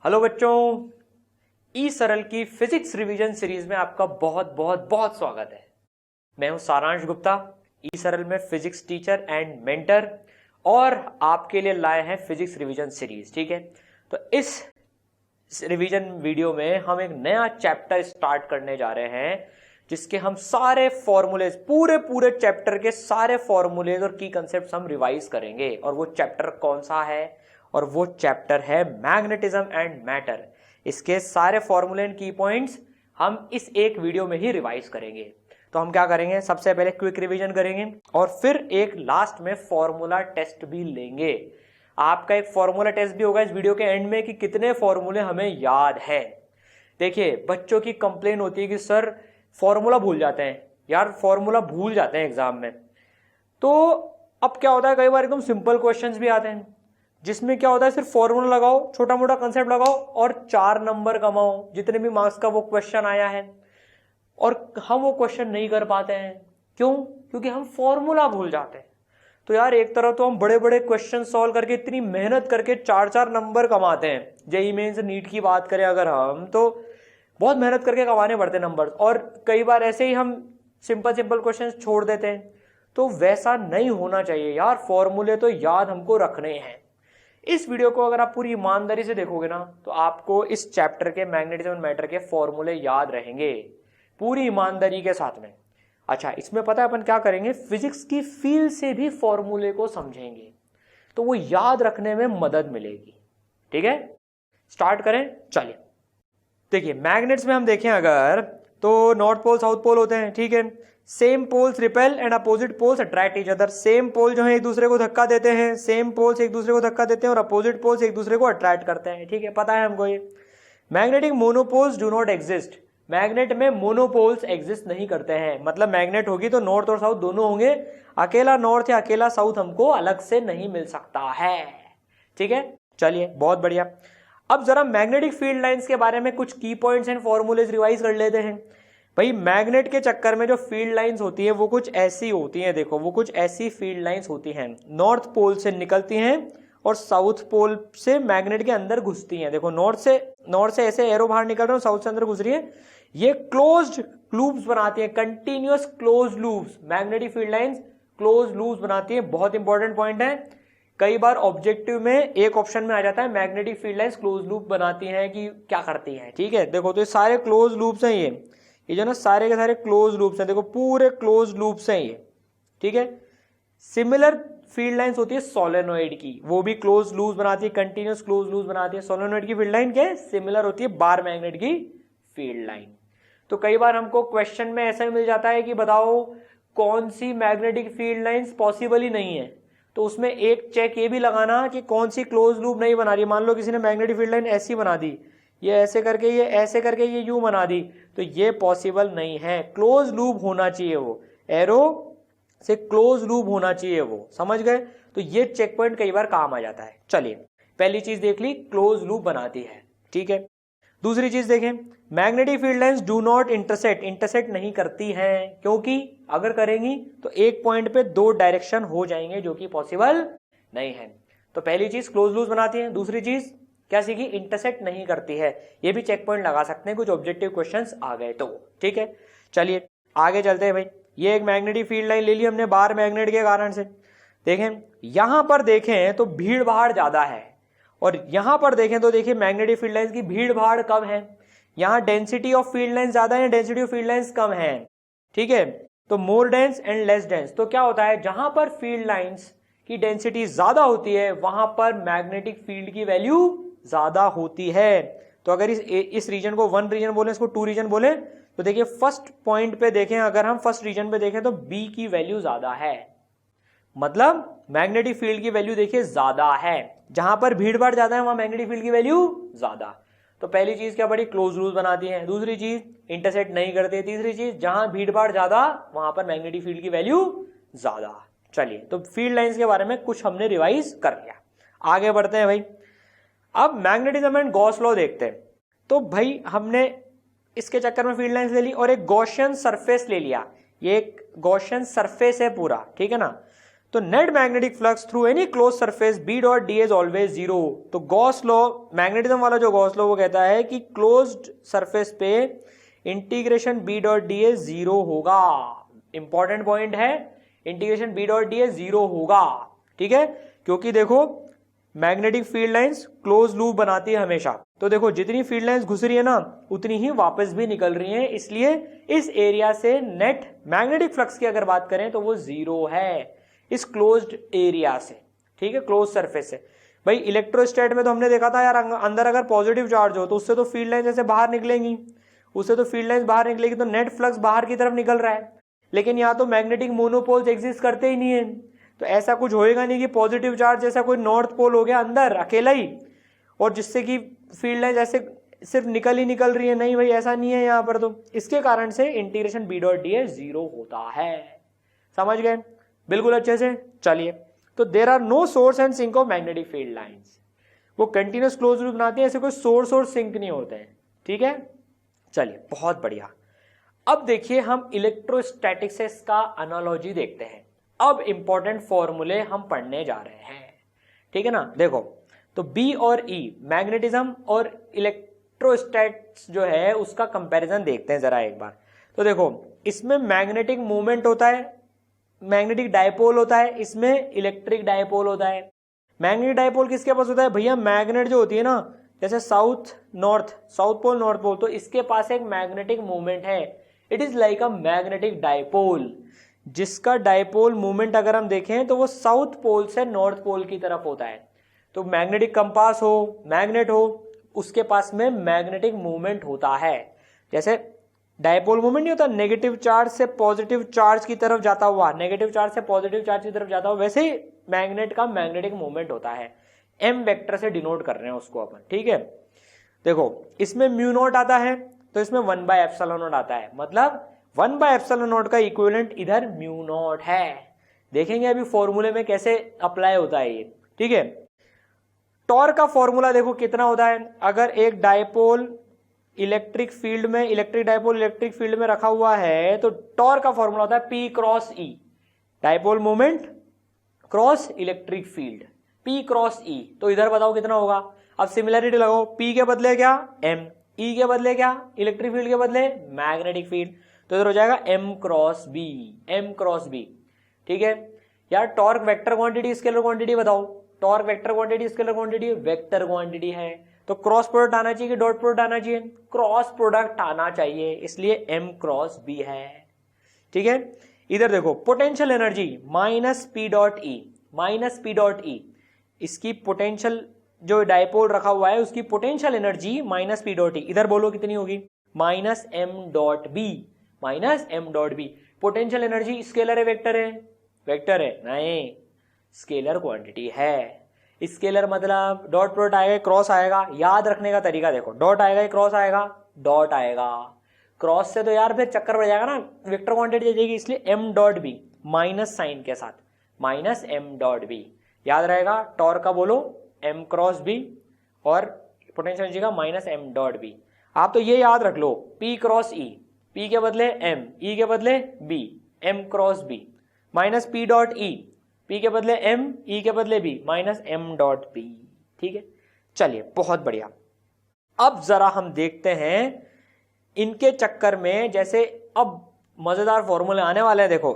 Hello बच्चों, ई सरल की फिजिक्स रिवीजन सीरीज में आपका बहुत बहुत बहुत स्वागत है। मैं हूं सारांश गुप्ता, ई सरल में फिजिक्स टीचर एंड मेंटर, और आपके लिए लाए हैं फिजिक्स रिवीजन सीरीज। ठीक है, तो इस रिवीजन वीडियो में हम एक नया चैप्टर स्टार्ट करने जा रहे हैं, जिसके हम सारे फॉर्मूलेज, पूरे चैप्टर के सारे फॉर्मूलेज और की कंसेप्ट हम रिवाइज करेंगे। और वो चैप्टर कौन सा है? और वो चैप्टर है मैग्नेटिज्म एंड मैटर। इसके सारे फॉर्मूले एंड की पॉइंट्स हम इस एक वीडियो में ही रिवाइज करेंगे। तो हम क्या करेंगे, सबसे पहले क्विक रिवीजन करेंगे और फिर एक लास्ट में फॉर्मूला टेस्ट भी लेंगे। आपका एक फॉर्मूला टेस्ट भी होगा इस वीडियो के एंड में कि कितने फॉर्मूले हमें याद हैं। देखिए, बच्चों की कंप्लेन होती है कि सर फॉर्मूला भूल जाते हैं। यार फॉर्मूला भूल जाते हैं एग्जाम में। तो अब क्या होता है, कई बार एकदम सिंपल क्वेश्चंस भी आते हैं जिसमें क्या होता है, सिर्फ फॉर्मूला लगाओ, छोटा मोटा कंसेप्ट लगाओ और 4 नंबर कमाओ, जितने भी मार्क्स का वो क्वेश्चन आया है। और हम वो क्वेश्चन नहीं कर पाते हैं। क्यों? क्योंकि हम फॉर्मूला भूल जाते हैं। तो यार एक तरह तो हम बड़े बड़े क्वेश्चन सॉल्व करके इतनी मेहनत करके 4 नंबर कमाते हैं। जेईई मेंस नीट की बात करें अगर हम, तो बहुत मेहनत करके कमाने पड़ते नंबर, और कई बार ऐसे ही हम सिंपल क्वेश्चन छोड़ देते हैं। तो वैसा नहीं होना चाहिए यार, फॉर्मूले तो याद हमको रखने हैं। इस वीडियो को अगर आप पूरी ईमानदारी से देखोगे ना, तो आपको इस चैप्टर के मैग्नेटिज्म एंड मैटर के फॉर्मूले याद रहेंगे पूरी ईमानदारी के साथ में। अच्छा, इसमें पता है अपन क्या करेंगे, फिजिक्स की फील्ड से भी फॉर्मूले को समझेंगे, तो वो याद रखने में मदद मिलेगी। ठीक है, स्टार्ट करें, चलिए। देखिए, मैग्नेट्स में हम देखें अगर, तो नॉर्थ पोल साउथ पोल होते हैं। ठीक है, same poles repel and opposite poles attract each other. Same pole जो है एक दूसरे को धक्का देते हैं, सेम पोल्स एक दूसरे को धक्का देते हैं, और अपोजिट पोल्स एक दूसरे को अट्रैक्ट करते हैं। ठीक है, पता है हमको ये। Magnetic monopoles do not exist. Magnet में मोनोपोल्स एग्जिस्ट नहीं करते हैं। मतलब मैग्नेट होगी तो नॉर्थ और साउथ दोनों होंगे, अकेला नॉर्थ या अकेला साउथ हमको अलग से नहीं मिल सकता है। ठीक है, चलिए, बहुत बढ़िया। अब जरा मैग्नेटिक फील्ड लाइंस के बारे में कुछ की पॉइंट्स एंड फॉर्मूलेज रिवाइज कर लेते हैं। भाई, मैग्नेट के चक्कर में जो फील्ड लाइंस होती है वो कुछ ऐसी होती हैं। देखो, वो कुछ ऐसी फील्ड लाइंस होती हैं, नॉर्थ पोल से निकलती हैं और साउथ पोल से मैग्नेट के अंदर घुसती हैं। देखो, नॉर्थ से ऐसे एरो बाहर निकल रहे हैं, साउथ से अंदर घुस रही है। ये क्लोज्ड लूप्स बनाती हैं, continuous close loops. Magnetic field lines close loops बनाती है। बहुत इंपॉर्टेंट पॉइंट है। कई बार ऑब्जेक्टिव में एक ऑप्शन में आ जाता है, magnetic field lines close loop बनाती हैं कि क्या करती हैं। ठीक है, देखो, तो ये सारे क्लोज लूप्स हैं। ये जो ना सारे के सारे क्लोज लूप्स हैं। देखो, पूरे क्लोज लूप्स हैं ये। ठीक है, सिमिलर फील्ड लाइंस होती है सोलेनोइड की, वो भी क्लोज लूप्स बनाती है, कंटिन्यूअस क्लोज लूप्स बनाती है। सोलेनोइड की फील्ड लाइन क्या है? सिमिलर होती है बार मैग्नेट की फील्ड लाइन। तो कई बार हमको क्वेश्चन में ऐसा मिल जाता है कि बताओ कौन सी मैग्नेटिक फील्ड लाइंस पॉसिबल ही नहीं है। तो उसमें एक चेक ये भी लगाना कि कौन सी क्लोज लूप नहीं बना रही। मान लो किसी ने मैग्नेटिक फील्ड लाइन ऐसी बना दी, ये ऐसे करके, ये ऐसे करके, ये यूं बना दी, तो ये पॉसिबल नहीं है। क्लोज लूप होना चाहिए, वो एरो से क्लोज लूप होना चाहिए वो। समझ गए? तो ये चेक पॉइंट कई बार काम आ जाता है। चलिए, पहली चीज देख ली, क्लोज लूप बनाती है। ठीक है, दूसरी चीज देखें, magnetic field lines do not intersect नहीं करती हैं, क्योंकि अगर करेंगी तो एक पॉइंट पे 2 डायरेक्शन हो जाएंगे, जो कि पॉसिबल नहीं है। तो पहली चीज क्लोज लूप बनाती है, दूसरी चीज क्या सीखी? इंटरसेक्ट नहीं करती है। ये भी चेक पॉइंट लगा सकते हैं कुछ ऑब्जेक्टिव क्वेश्चंस आ गए तो। ठीक है, चलिए आगे चलते हैं। भाई, ये एक मैग्नेटिक फील्ड लाइन ले ली हमने बार मैग्नेट के कारण से। देखें, यहां पर देखें तो भीड़ भाड़ ज्यादा है, और यहां पर देखें तो देखिए मैग्नेटिक फील्ड लाइंस की भीड़ भाड़ कम है। यहां डेंसिटी ऑफ फील्ड लाइंस ज्यादा है, डेंसिटी ऑफ फील्ड लाइंस कम है। ठीक है, तो मोर डेंस एंड लेस डेंस। तो क्या होता है, जहां पर फील्ड लाइंस की डेंसिटी ज्यादा होती है वहां पर मैग्नेटिक फील्ड की वैल्यू ज्यादा होती है। तो अगर इस रीजन को 1 रीजन बोले, इसको 2 रीजन बोले, तो देखिए फर्स्ट पॉइंट पे देखें, अगर हम फर्स्ट रीजन पे देखें तो बी की वैल्यू ज्यादा है। मतलब मैग्नेटिक फील्ड की वैल्यू देखिए ज्यादा है। जहां पर भीड़ भाड़ ज्यादा है वहां मैग्नेटिक फील्ड की वैल्यू ज्यादा। तो पहली चीज क्या बड़ी, क्लोज लूप बनाती है। दूसरी चीज इंटरसेक्ट नहीं करती। तीसरी चीज, जहां भीड़ भाड़ ज्यादा वहां पर मैग्नेटिक फील्ड की वैल्यू ज्यादा। चलिए, तो फील्ड लाइंस के बारे में कुछ हमने रिवाइज कर लिया, आगे बढ़ते हैं। भाई, अब मैग्नेटिज्म एंड गॉस लॉ देखते हैं। तो भाई, हमने इसके चक्कर में फील्ड लाइंस ले ली और एक गॉसियन सरफेस ले लिया। ये एक गॉसियन सरफेस है पूरा, ठीक है ना। तो net magnetic flux through any close surface B dot D is always zero. तो गॉस लॉ, मैग्नेटिज्म वाला जो गॉस लॉ वो कहता है कि क्लोज्ड सरफेस पे integration B dot D S zero होगा। इंपॉर्टेंट पॉइंट है, integration B dot D S zero होगा, ठीक है, क्योंकि देखो magnetic field lines close loop बनाती है हमेशा। तो देखो जितनी फील्ड लाइंस घुस रही है ना उतनी ही वापस भी निकल रही है, इसलिए इस एरिया से नेट मैग्नेटिक फ्लक्स की अगर बात करें तो वो जीरो है इस क्लोज्ड एरिया से, ठीक है, क्लोज सरफेस से। भाई इलेक्ट्रोस्टैट में तो हमने देखा था यार, अंदर अगर पॉजिटिव चार्ज हो तो उससे तो फील्ड लाइन जैसे बाहर निकलेंगी, उससे तो फील्ड लाइन बाहर निकलेगी, तो नेट फ्लक्स बाहर की तरफ निकल रहा है। लेकिन यहाँ तो मैग्नेटिक मोनोपोल्स एग्जिस्ट करते ही नहीं है, तो ऐसा कुछ होएगा नहीं कि पॉजिटिव चार्ज जैसा कोई नॉर्थ पोल हो गया अंदर अकेला ही और जिससे कि फील्ड लाइन जैसे सिर्फ निकल ही निकल रही है, नहीं भाई ऐसा नहीं है यहाँ पर। तो इसके कारण से integration B dot D S zero होता है। समझ गए बिल्कुल अच्छे से। चलिए, तो there are no source and sink of magnetic field lines, वो कंटिन्यूस क्लोज लूप बनाती है, ऐसे कोई सोर्स और सिंक नहीं होते हैं, ठीक है। चलिए बहुत बढ़िया। अब देखिए हम इलेक्ट्रोस्टैटिक्स का एनालॉजी देखते हैं। अब इंपॉर्टेंट फॉर्मूले हम पढ़ने जा रहे हैं, ठीक है ना। देखो तो बी और ई मैग्नेटिज्म और इलेक्ट्रोस्टैट्स जो है उसका कंपैरिजन देखते हैं जरा एक बार। तो देखो इसमें मैग्नेटिक मूवमेंट होता है, मैग्नेटिक डायपोल होता है, इसमें इलेक्ट्रिक डायपोल होता है। मैग्नेटिक डायपोल किसके पास होता है भैया, मैग्नेट जो होती है ना, जैसे south north, south pole north pole, तो इसके पास एक मैग्नेटिक मूवमेंट है। It is like a magnetic dipole, जिसका डायपोल मूवमेंट अगर हम देखें तो वो साउथ पोल से नॉर्थ पोल की तरफ होता है। तो मैग्नेटिक कंपास हो, मैग्नेट हो, उसके पास में मैग्नेटिक मूवमेंट होता है। जैसे डायपोल मूवमेंट नहीं होता, नेगेटिव चार्ज से पॉजिटिव चार्ज की तरफ जाता हुआ, नेगेटिव चार्ज से पॉजिटिव चार्ज की तरफ जाता हुआ, वैसे ही मैग्नेट का मैग्नेटिक मूवमेंट होता है। एम वेक्टर से डिनोट कर रहे हैं उसको अपन, ठीक है। देखो इसमें म्यू नॉट आता है तो इसमें 1/ε0 आता है, मतलब 1/ε0 का इक्विवेलेंट इधर म्यू नॉट है। देखेंगे अभी फॉर्मूले में कैसे अप्लाई होता है ये, ठीक है। टॉर्क का फॉर्मूला देखो कितना होता है, अगर एक डायपोल इलेक्ट्रिक फील्ड में, इलेक्ट्रिक डायपोल इलेक्ट्रिक फील्ड में रखा हुआ है तो टॉर्क का फॉर्मूला होता है P cross E, dipole moment cross electric field, P cross E. तो इधर बताओ कितना होगा। अब सिमिलरिटी लगाओ, पी के बदले क्या एम, ई के बदले क्या इलेक्ट्रिक फील्ड के बदले मैग्नेटिक फील्ड, तो इधर हो जाएगा M cross B, M cross B, ठीक है। यार torque vector quantity scalar quantity बताओ, torque vector quantity scalar quantity vector quantity है, तो क्रॉस प्रोडक्ट आना चाहिए कि डॉट प्रोडक्ट आना चाहिए, क्रॉस प्रोडक्ट आना चाहिए, इसलिए एम क्रॉस बी है, ठीक है। इधर देखो potential energy minus P dot E, minus P dot E, इसकी पोटेंशियल जो डायपोल रखा हुआ है उसकी potential energy minus P dot E, इधर बोलो कितनी होगी minus M dot B, minus M dot B. Potential energy scalar है वेक्टर है, वेक्टर है नहीं, स्केलर क्वांटिटी है। स्केलर मतलब डॉट प्रोडक्ट आएगा क्रॉस आएगा, याद रखने का तरीका देखो, डॉट आएगा क्रॉस आएगा, डॉट आएगा, क्रॉस से तो यार फिर चक्कर बढ़ जाएगा ना, वेक्टर क्वांटिटी दे देगी, इसलिए M dot B minus sign के साथ, माइनस एम डॉट बी याद रहेगा। टॉर्क का बोलो एम क्रॉस बी और पोटेंशियल एनर्जी का माइनस एम डॉट बी। आप तो ये याद रख लो, पी क्रॉस ई, पी के बदले एम, ई के बदले B, M cross B, minus P dot E, P के बदले एम, ई के बदले B, minus M dot B, ठीक है। चलिए बहुत बढ़िया। अब जरा हम देखते हैं इनके चक्कर में, जैसे अब मजेदार फॉर्मूले आने वाले हैं। देखो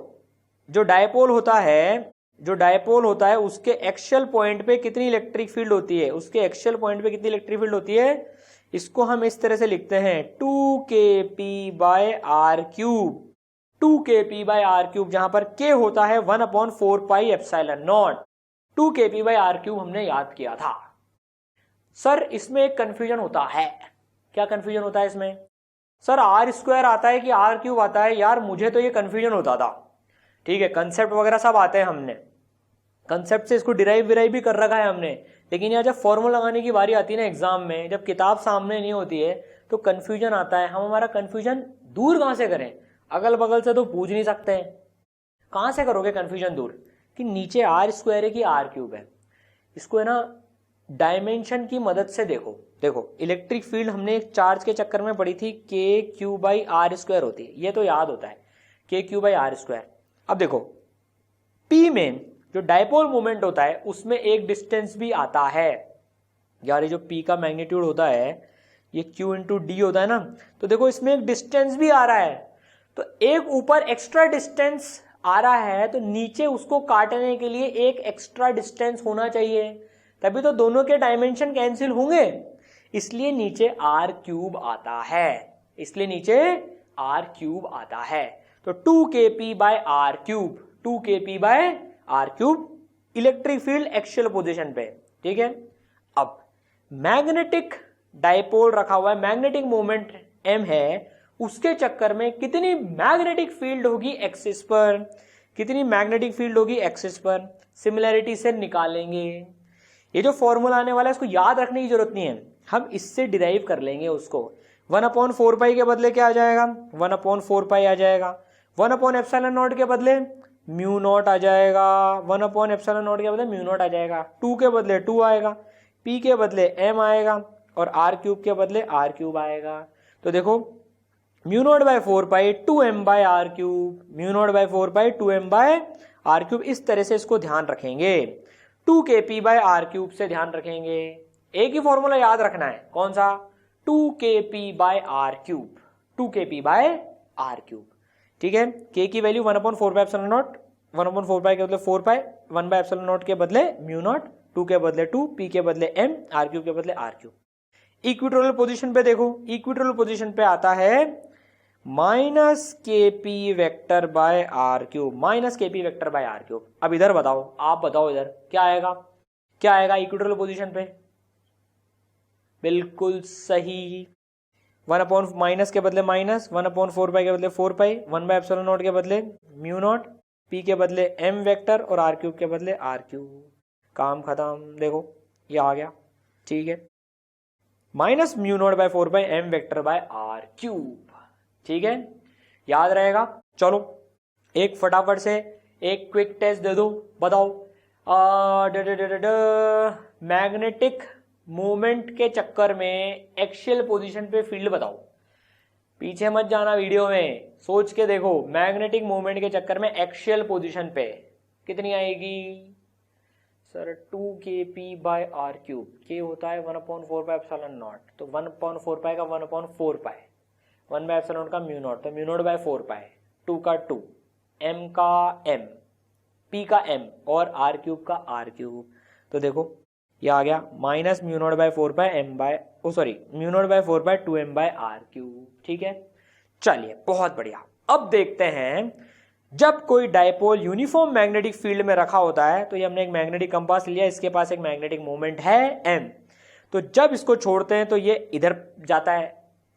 जो डायपोल होता है, जो डायपोल होता है उसके एक्सियल पॉइंट पे कितनी इलेक्ट्रिक फील्ड होती है, उसके एक्सियल पॉइंट पे कितनी इलेक्ट्रिक फील्ड होती है, इसको हम इस तरह से लिखते हैं 2kp/r³, 2kp/r³, जहां पर k होता है 1/4πε0, 2kp/r³ हमने याद किया था। सर इसमें एक कंफ्यूजन होता है, क्या कंफ्यूजन होता है इसमें, सर r² आता है कि r³ आता है, यार मुझे तो ये कंफ्यूजन होता था, ठीक है। कंसेप्ट वगैरह सब आते हैं, हमने कंसेप्ट से इसको डिराइव विराइव भी कर रखा है हमने, लेकिन यार जब फॉर्मूला लगाने की बारी आती है ना एग्जाम में, जब किताब सामने नहीं होती है तो कंफ्यूजन आता है। हम हमारा कंफ्यूजन दूर कहां से करें, अगल बगल से तो पूछ नहीं सकते हैं, कहां से करोगे कंफ्यूजन दूर, कि नीचे r² है कि r³ है। इसको है ना डायमेंशन की मदद से देखो, देखो इलेक्ट्रिक फील्ड हमने एक चार्ज के चक्कर में पढ़ी थी kq/r² होती है, ये तो याद होता है kq/r²। अब देखो P में जो डायपोल मोमेंट होता है उसमें एक डिस्टेंस भी आता है यार। ये जो P का मैग्नीट्यूड होता है ये Q इंटू डी होता है ना, तो देखो इसमें एक डिस्टेंस भी आ रहा है, तो एक ऊपर एक्स्ट्रा डिस्टेंस आ रहा है तो नीचे उसको काटने के लिए एक एक्स्ट्रा डिस्टेंस होना चाहिए, तभी तो दोनों के डायमेंशन कैंसिल होंगे, इसलिए नीचे आर क्यूब आता है, इसलिए नीचे आर क्यूब आता है। तो 2kp by R cube, 2kp by R cube electric field axial position पे, ठीक है। अब मैग्नेटिक डायपोल रखा हुआ है, मैग्नेटिक मोमेंट m है, उसके चक्कर में कितनी मैग्नेटिक फील्ड होगी एक्सिस पर, कितनी मैग्नेटिक फील्ड होगी एक्सिस पर, सिमिलैरिटी से निकालेंगे। ये जो फॉर्मूला आने वाला है इसको याद रखने की जरूरत नहीं है, हम इससे डिराइव कर लेंगे उसको। 1/4 पाई के बदले क्या आ जाएगा, 1/4 पाई आ जाएगा। 1/ε0 के बदले म्यू नॉट आ जाएगा, 1/ε0 के बदले म्यू नॉट आ जाएगा। 2 के बदले 2 आएगा, p के बदले m आएगा और r क्यूब के बदले r क्यूब आएगा। तो देखो mu naught by 4 pi 2m by R cube, mu naught by 4 pi 2m by R cube, इस तरह से इसको ध्यान रखेंगे। 2kp बाय आर क्यूब से ध्यान रखेंगे। एक ही फॉर्मूला याद रखना है, कौन सा, 2kp by R cube, 2kp by R cube, ठीक है। k की value 1/4 pi epsilon naught, 1/4 pi के बदले 4 पाई, 1 बाय एप्सिलॉन नॉट के बदले म्यू नॉट, 2 के बदले 2, p के बदले m, r क्यूब के बदले r क्यूब। इक्वेटोरियल पोजीशन पे देखो, इक्वेटोरियल पोजीशन पे आता है -kp vector by R cube, -kp vector by R cube. अब इधर बताओ, आप बताओ इधर क्या आएगा, क्या आएगा इक्वेटोरियल पोजीशन पे, बिल्कुल सही, 1 माइनस के बदले माइनस, 1/4 पाई के बदले 4 पाई, 1 बाय एप्सिलॉन नॉट के बदले म्यू नॉट, p के बदले m वेक्टर और r क्यूब के बदले r क्यूब। काम खत्म, देखो ये आ गया, ठीक है, minus mu naught by 4 pi m vector by r cube, ठीक है, याद रहेगा। चलो एक फटाफट से एक क्विक टेस्ट दे दो, बताओ मैग्नेटिक मूवमेंट के चक्कर में एक्सियल पोजीशन पे फील्ड बताओ। पीछे मत जाना वीडियो में, सोच के देखो, मैग्नेटिक मूवमेंट के चक्कर में एक्सियल पोजीशन पे कितनी आएगी sir, 2kp by R cube, के होता है 1/4 पाई एप्सिलॉन नॉट, तो 1/4 पाई का 1/4 पाई, 1 बाय एप्सिलॉन का म्यू नॉट, तो म्यू नॉट बाय 4 पाई, 2 का 2, m का m, p का m और r क्यूब का r क्यूब। तो देखो ये आ गया minus mu naught by 4 pi m by mu naught by 4 pi 2m by r cube, ठीक है। चलिए बहुत बढ़िया, अब देखते हैं जब कोई डायपोल यूनिफॉर्म मैग्नेटिक फील्ड में रखा होता है, तो ये हमने एक मैग्नेटिक कंपास लिया, इसके पास एक मैग्नेटिक मोमेंट है m, तो जब इसको छोड़ते हैं तो ये इधर जाता है,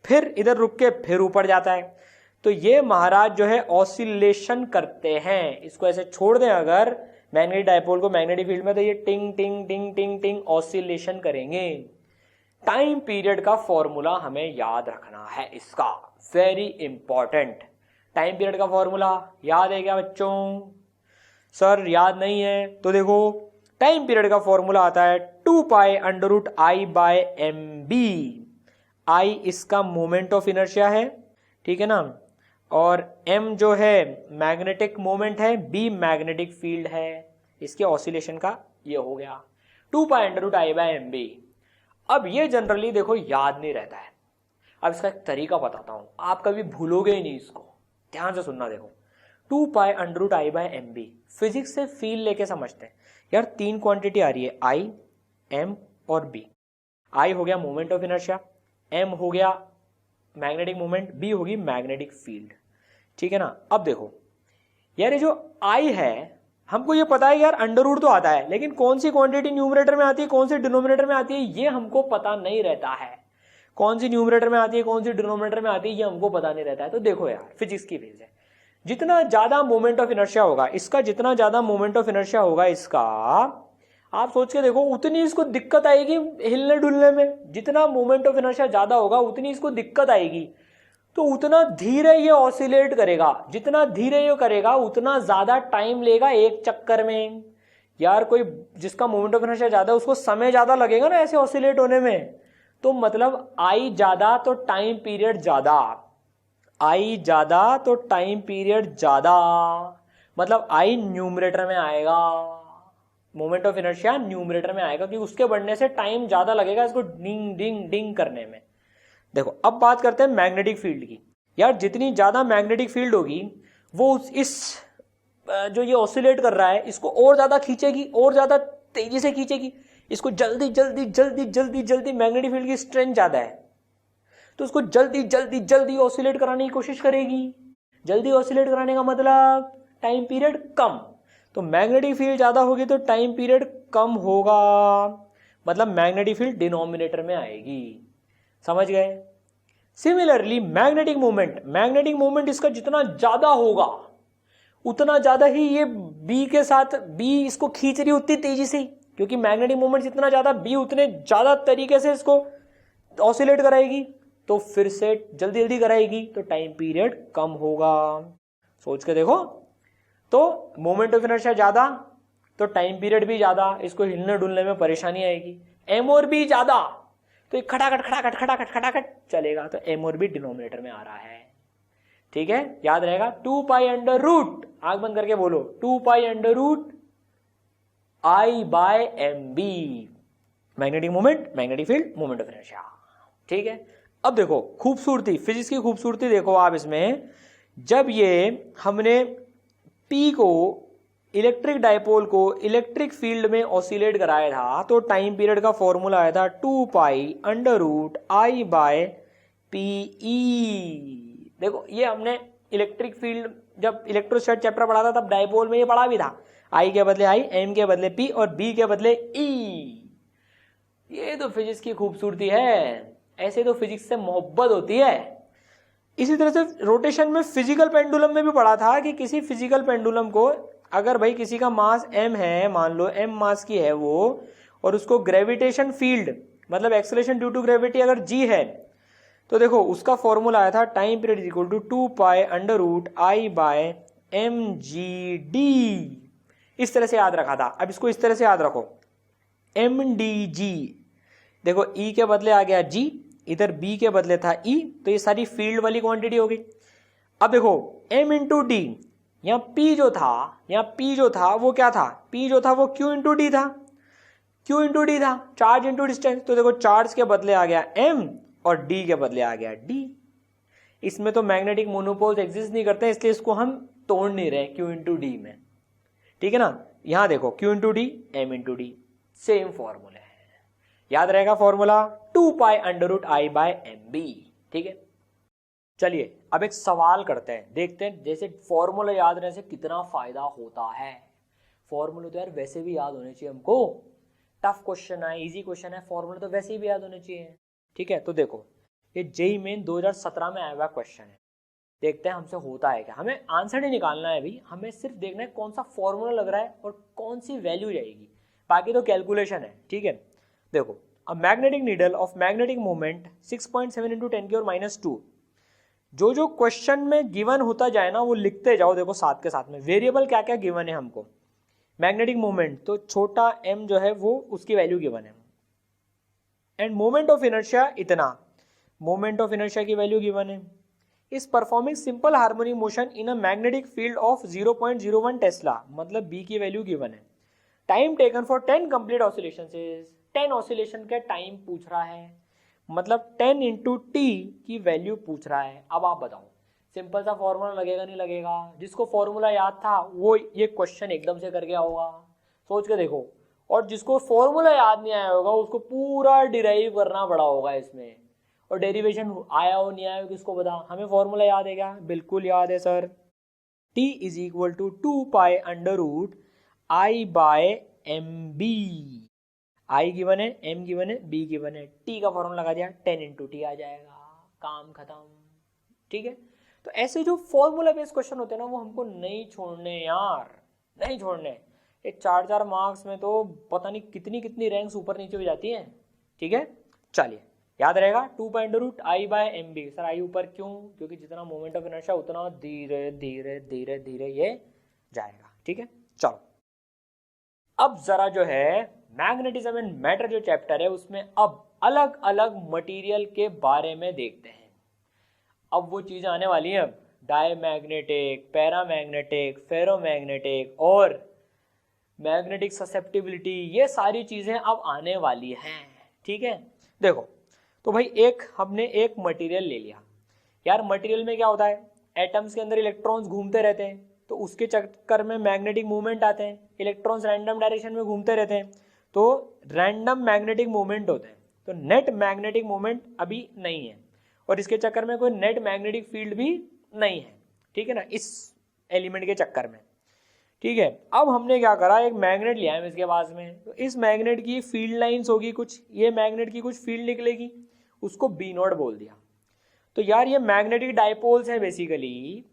फिर इधर रुक के फिर ऊपर जाता है, तो ये महाराज जो है ऑसिलेशन करते हैं। इसको ऐसे छोड़ दें अगर मैग्नेटिक डायपोल को मैग्नेटिक फील्ड में, तो ये टिंग टिंग टिंग टिंग टिंग ऑसिलेशन करेंगे। टाइम पीरियड का फॉर्मूला हमें याद रखना है, इसका वेरी इंपॉर्टेंट। टाइम पीरियड का फॉर्मूला याद है क्या बच्चों? सर याद नहीं है तो देखो, टाइम पीरियड का फॉर्मूला आता है 2 pi under root I by M B. I इसका मोमेंट ऑफ इनर्शिया है, ठीक है ना, और m जो है मैग्नेटिक मोमेंट है, b मैग्नेटिक फील्ड है, इसके ऑसिलेशन का ये हो गया 2 pi under root I by M B. अब ये जनरली देखो याद नहीं रहता है, अब इसका एक तरीका बताता हूं, आप कभी भूलोगे ही नहीं इसको, ध्यान से सुनना। देखो 2 pi under root I by M B, physics से फील लेके समझते हैं यार। 3 क्वांटिटी आ रही है, आई, एम और बी। आई हो गया मोमेंट ऑफ इनर्शिया, एम हो गया मैग्नेटिक मोमेंट, बी होगी मैग्नेटिक फील्ड, ठीक है ना। अब देखो यार ये जो आई है, हमको ये पता है यार अंडर रूट तो आता है, लेकिन कौन सी क्वांटिटी न्यूमरेटर में आती है, कौन सी डिनोमिनेटर में आती है, ये हमको पता नहीं रहता है। कौन सी न्यूमरेटर में आती है, कौन सी डिनोमिनेटर में आती है, ये हमको पता नहीं रहता है। तो देखो यार फिजिक्स की फील्ड है, जितना ज्यादा मोमेंट ऑफ इनर्शिया होगा इसका, जितना ज्यादा मोमेंट ऑफ इनर्शिया होगा इसका, आप सोच के देखो उतनी इसको दिक्कत आएगी हिलने डुलने में। जितना मोमेंट ऑफ इनर्शिया ज्यादा होगा उतनी इसको दिक्कत आएगी, तो उतना धीरे ये ऑसिलेट करेगा। जितना धीरे ये करेगा उतना ज्यादा टाइम लेगा एक चक्कर में। यार कोई जिसका मोमेंट ऑफ इनर्शिया ज्यादा है उसको समय ज्यादा लगेगा ना ऐसे ऑसिलेट होने में, तो मतलब आई ज्यादा तो टाइम पीरियड ज्यादा, आई ज्यादा तो टाइम पीरियड ज्यादा, मतलब आई न्यूमरेटर में आएगा। मोमेंट ऑफ इनर्शिया न्यूमरेटर में आएगा, क्योंकि उसके बढ़ने से टाइम ज्यादा लगेगा इसको डिंग डिंग डिंग करने में। देखो अब बात करते हैं मैग्नेटिक फील्ड की। यार जितनी ज्यादा मैग्नेटिक फील्ड होगी वो इस जो ये ऑसिलेट कर रहा है इसको और ज्यादा खींचेगी, और ज्यादा तेजी से खींचेगी इसको। जल्दी जल्दी जल्दी जल्दी जल्दी मैग्नेटिक फील्ड की स्ट्रेंथ ज्यादा है तो उसको जल्दी जल्दी जल्दी ऑसिलेट कराने की कोशिश करेगी। जल्दी ऑसिलेट कराने का मतलब टाइम पीरियड कम। तो मैग्नेटिक फील्ड ज्यादा होगी तो टाइम पीरियड कम होगा, मतलब मैग्नेटिक फील्ड डिनोमिनेटर में आएगी। समझ गए? सिमिलरली मैग्नेटिक मोमेंट इसका जितना ज्यादा होगा उतना ज्यादा ही ये बी के साथ, बी इसको खींच रही उतनी तेजी से, क्योंकि मैग्नेटिक मोमेंट जितना ज्यादा बी उतने ज्यादा तरीके से इसको ऑसिलेट कराएगी, तो फिर से जल्दी जल्दी कराएगी तो टाइम पीरियड कम होगा। सोच के देखो, तो मोमेंट ऑफ इनर्शिया ज्यादा तो टाइम पीरियड भी ज्यादा, इसको हिलने डुलने में परेशानी आएगी। एम और बी ज्यादा तो एक खटाखट खटाखट खटाखट खटाखट चलेगा, तो एम और बी डिनोमिनेटर में आ रहा है। ठीक है, याद रहेगा 2 पाई अंडर रूट, आंख बंद करके बोलो 2 pi under root I by M B, magnetic moment, magnetic field, moment of inertia. ठीक है, अब देखो खूबसूरती, फिजिक्स की खूबसूरती देखो आप इसमें। जब ये हमने पी को, इलेक्ट्रिक डायपोल को इलेक्ट्रिक फील्ड में ऑसिलेट कराया था तो टाइम पीरियड का फॉर्मूला आया था 2 pi under root I by PE. देखो ये हमने इलेक्ट्रिक फील्ड जब इलेक्ट्रोस्टैटिक चैप्टर पढ़ा था तब डायपोल में ये पढ़ा भी था, आई के बदले आई, एम के बदले पी और बी के बदले ई। ये तो फिजिक्स की खूबसूरती है, ऐसे तो फिजिक्स से मोहब्बत होती है। इसी तरह से रोटेशन में फिजिकल पेंडुलम में भी पढ़ा था कि किसी फिजिकल पेंडुलम को अगर भाई किसी का मास m है, मान लो m मास की है वो, और उसको ग्रेविटेशन फील्ड मतलब एक्सेलरेशन ड्यू टू ग्रेविटी अगर g है, तो देखो उसका फॉर्मूला आया था time period is equal to 2 pi under root I by M G D. इस तरह से याद रखा था। अब इसको इस तरह से याद रखो, एम डी जी। देखो E के बदले आ गया G, इधर B के बदले था E, तो ये सारी फील्ड वाली क्वांटिटी होगी। अब देखो M इंटू डी, यहाँ P जो था वो क्या था, P जो था वो Q इंटू डी था, Q इंटू डी था, चार्ज इंटू डिस्टेंस। तो देखो चार्ज के बदले आ गया M और D के बदले आ गया D। इसमें तो मैग्नेटिक मोनोपोल्स एग्जिस्ट नहीं करते, इसलिए इसको हम तोड़ नहीं रहे Q इंटू डी में। ठीक है ना, यहां देखो Q into D, M into D, same formula है, याद रहेगा formula 2 pi under root I by M B. ठीक है, चलिए अब एक सवाल करते हैं, देखते हैं जैसे फॉर्मूला याद रहने से कितना फायदा होता है। फॉर्मूला तो यार वैसे भी याद होने चाहिए हमको, टफ क्वेश्चन है, इजी क्वेश्चन है, फॉर्मूला तो वैसे भी याद होने चाहिए। ठीक है, तो देखो ये जेईई मेन 2017 में आया हुआ क्वेश्चन है, देखते हैं हमसे होता है क्या। हमें आंसर नहीं निकालना है अभी, हमें सिर्फ देखना है कौन सा फॉर्मूला लग रहा है और कौन सी वैल्यू जाएगी, बाकी तो कैलकुलेशन है। ठीक है, देखो a magnetic needle of magnetic moment 6.7 into 10 की और -2। जो क्वेश्चन में गिवन होता जाए ना वो लिखते जाओ। देखो साथ के साथ में वेरिएबल क्या क्या गिवन है हमको, मैग्नेटिक मोमेंट तो छोटा m जो है वो उसकी वैल्यू गिवन है, एंड मोमेंट ऑफ इनर्शिया इतना, मोमेंट ऑफ इनर्शिया की वैल्यू गिवन है। इस performing simple harmonic motion in a magnetic field of 0.01 Tesla, मतलब b की वैल्यू गिवन है। Time taken for 10 complete oscillation is, 10 oscillation का time पूछ रहा है, मतलब 10 इंटू टी की वैल्यू पूछ रहा है। अब आप बताओ सिंपल सा फॉर्मूला लगेगा नहीं लगेगा? जिसको फॉर्मूला याद था वो ये क्वेश्चन एकदम से कर गया होगा, सोच के देखो। और जिसको फॉर्मूला याद नहीं आया होगा उसको पूरा डिराइव करना पड़ा होगा इसमें, और डेरिवेशन आया हो नहीं आया हो किसको पता। हमें फॉर्मूला याद है क्या? बिल्कुल याद है sir, T is equal to 2 pi under root I by M B. I given है, एम गिवन है, बी गिवन है, टी का फॉर्मूला लगा दिया, 10 इंटू टी आ जाएगा, काम खत्म। ठीक है, तो ऐसे जो फॉर्मूला बेस्ड क्वेश्चन होते हैं ना वो हमको नहीं छोड़ने यार, नहीं छोड़ने। ये 4-4 मार्क्स में तो पता नहीं कितनी कितनी रैंक्स ऊपर नीचे हो जाती हैं। ठीक है, चलिए याद रहेगा 2 pi under root I by M B. Sir I ऊपर क्यों? क्योंकि जितना मोमेंट ऑफ इनर्शिया उतना धीरे धीरे धीरे धीरे ये जाएगा। ठीक है, चलो अब जरा जो है मैग्नेटिज्म एंड मैटर जो चैप्टर है उसमें अब अलग अलग मटेरियल के बारे में देखते हैं। अब वो चीजें आने वाली हैं, अब डायमैग्नेटिक, पैरामैग्नेटिक, फेरोमैग्नेटिक और मैग्नेटिक ससेप्टिबिलिटी, ये सारी चीजें अब आने वाली हैं। ठीक है, देखो तो भाई हमने एक मटेरियल ले लिया। यार मटेरियल में क्या होता है, एटम्स के अंदर इलेक्ट्रॉन्स घूमते रहते हैं, तो उसके चक्कर में मैग्नेटिक मूवमेंट आते हैं। इलेक्ट्रॉन्स रैंडम डायरेक्शन में घूमते रहते हैं, तो रैंडम मैग्नेटिक मूवमेंट होते हैं। तो नेट मैग्नेटिक मूवमेंट अभी नहीं है, और इसके चक्कर में कोई नेट मैग्नेटिक फील्ड भी नहीं है। ठीक है ना, इस एलिमेंट के चक्कर में। ठीक है, अब हमने क्या करा, एक मैग्नेट लिया है इसके पास में, तो इस मैग्नेट की फील्ड लाइंस होगी कुछ, ये मैग्नेट की कुछ फील्ड निकलेगी, उसको बी नॉट बोल दिया। तो यार ये मैग्नेटिक डायपोल्स हैं बेसिकली,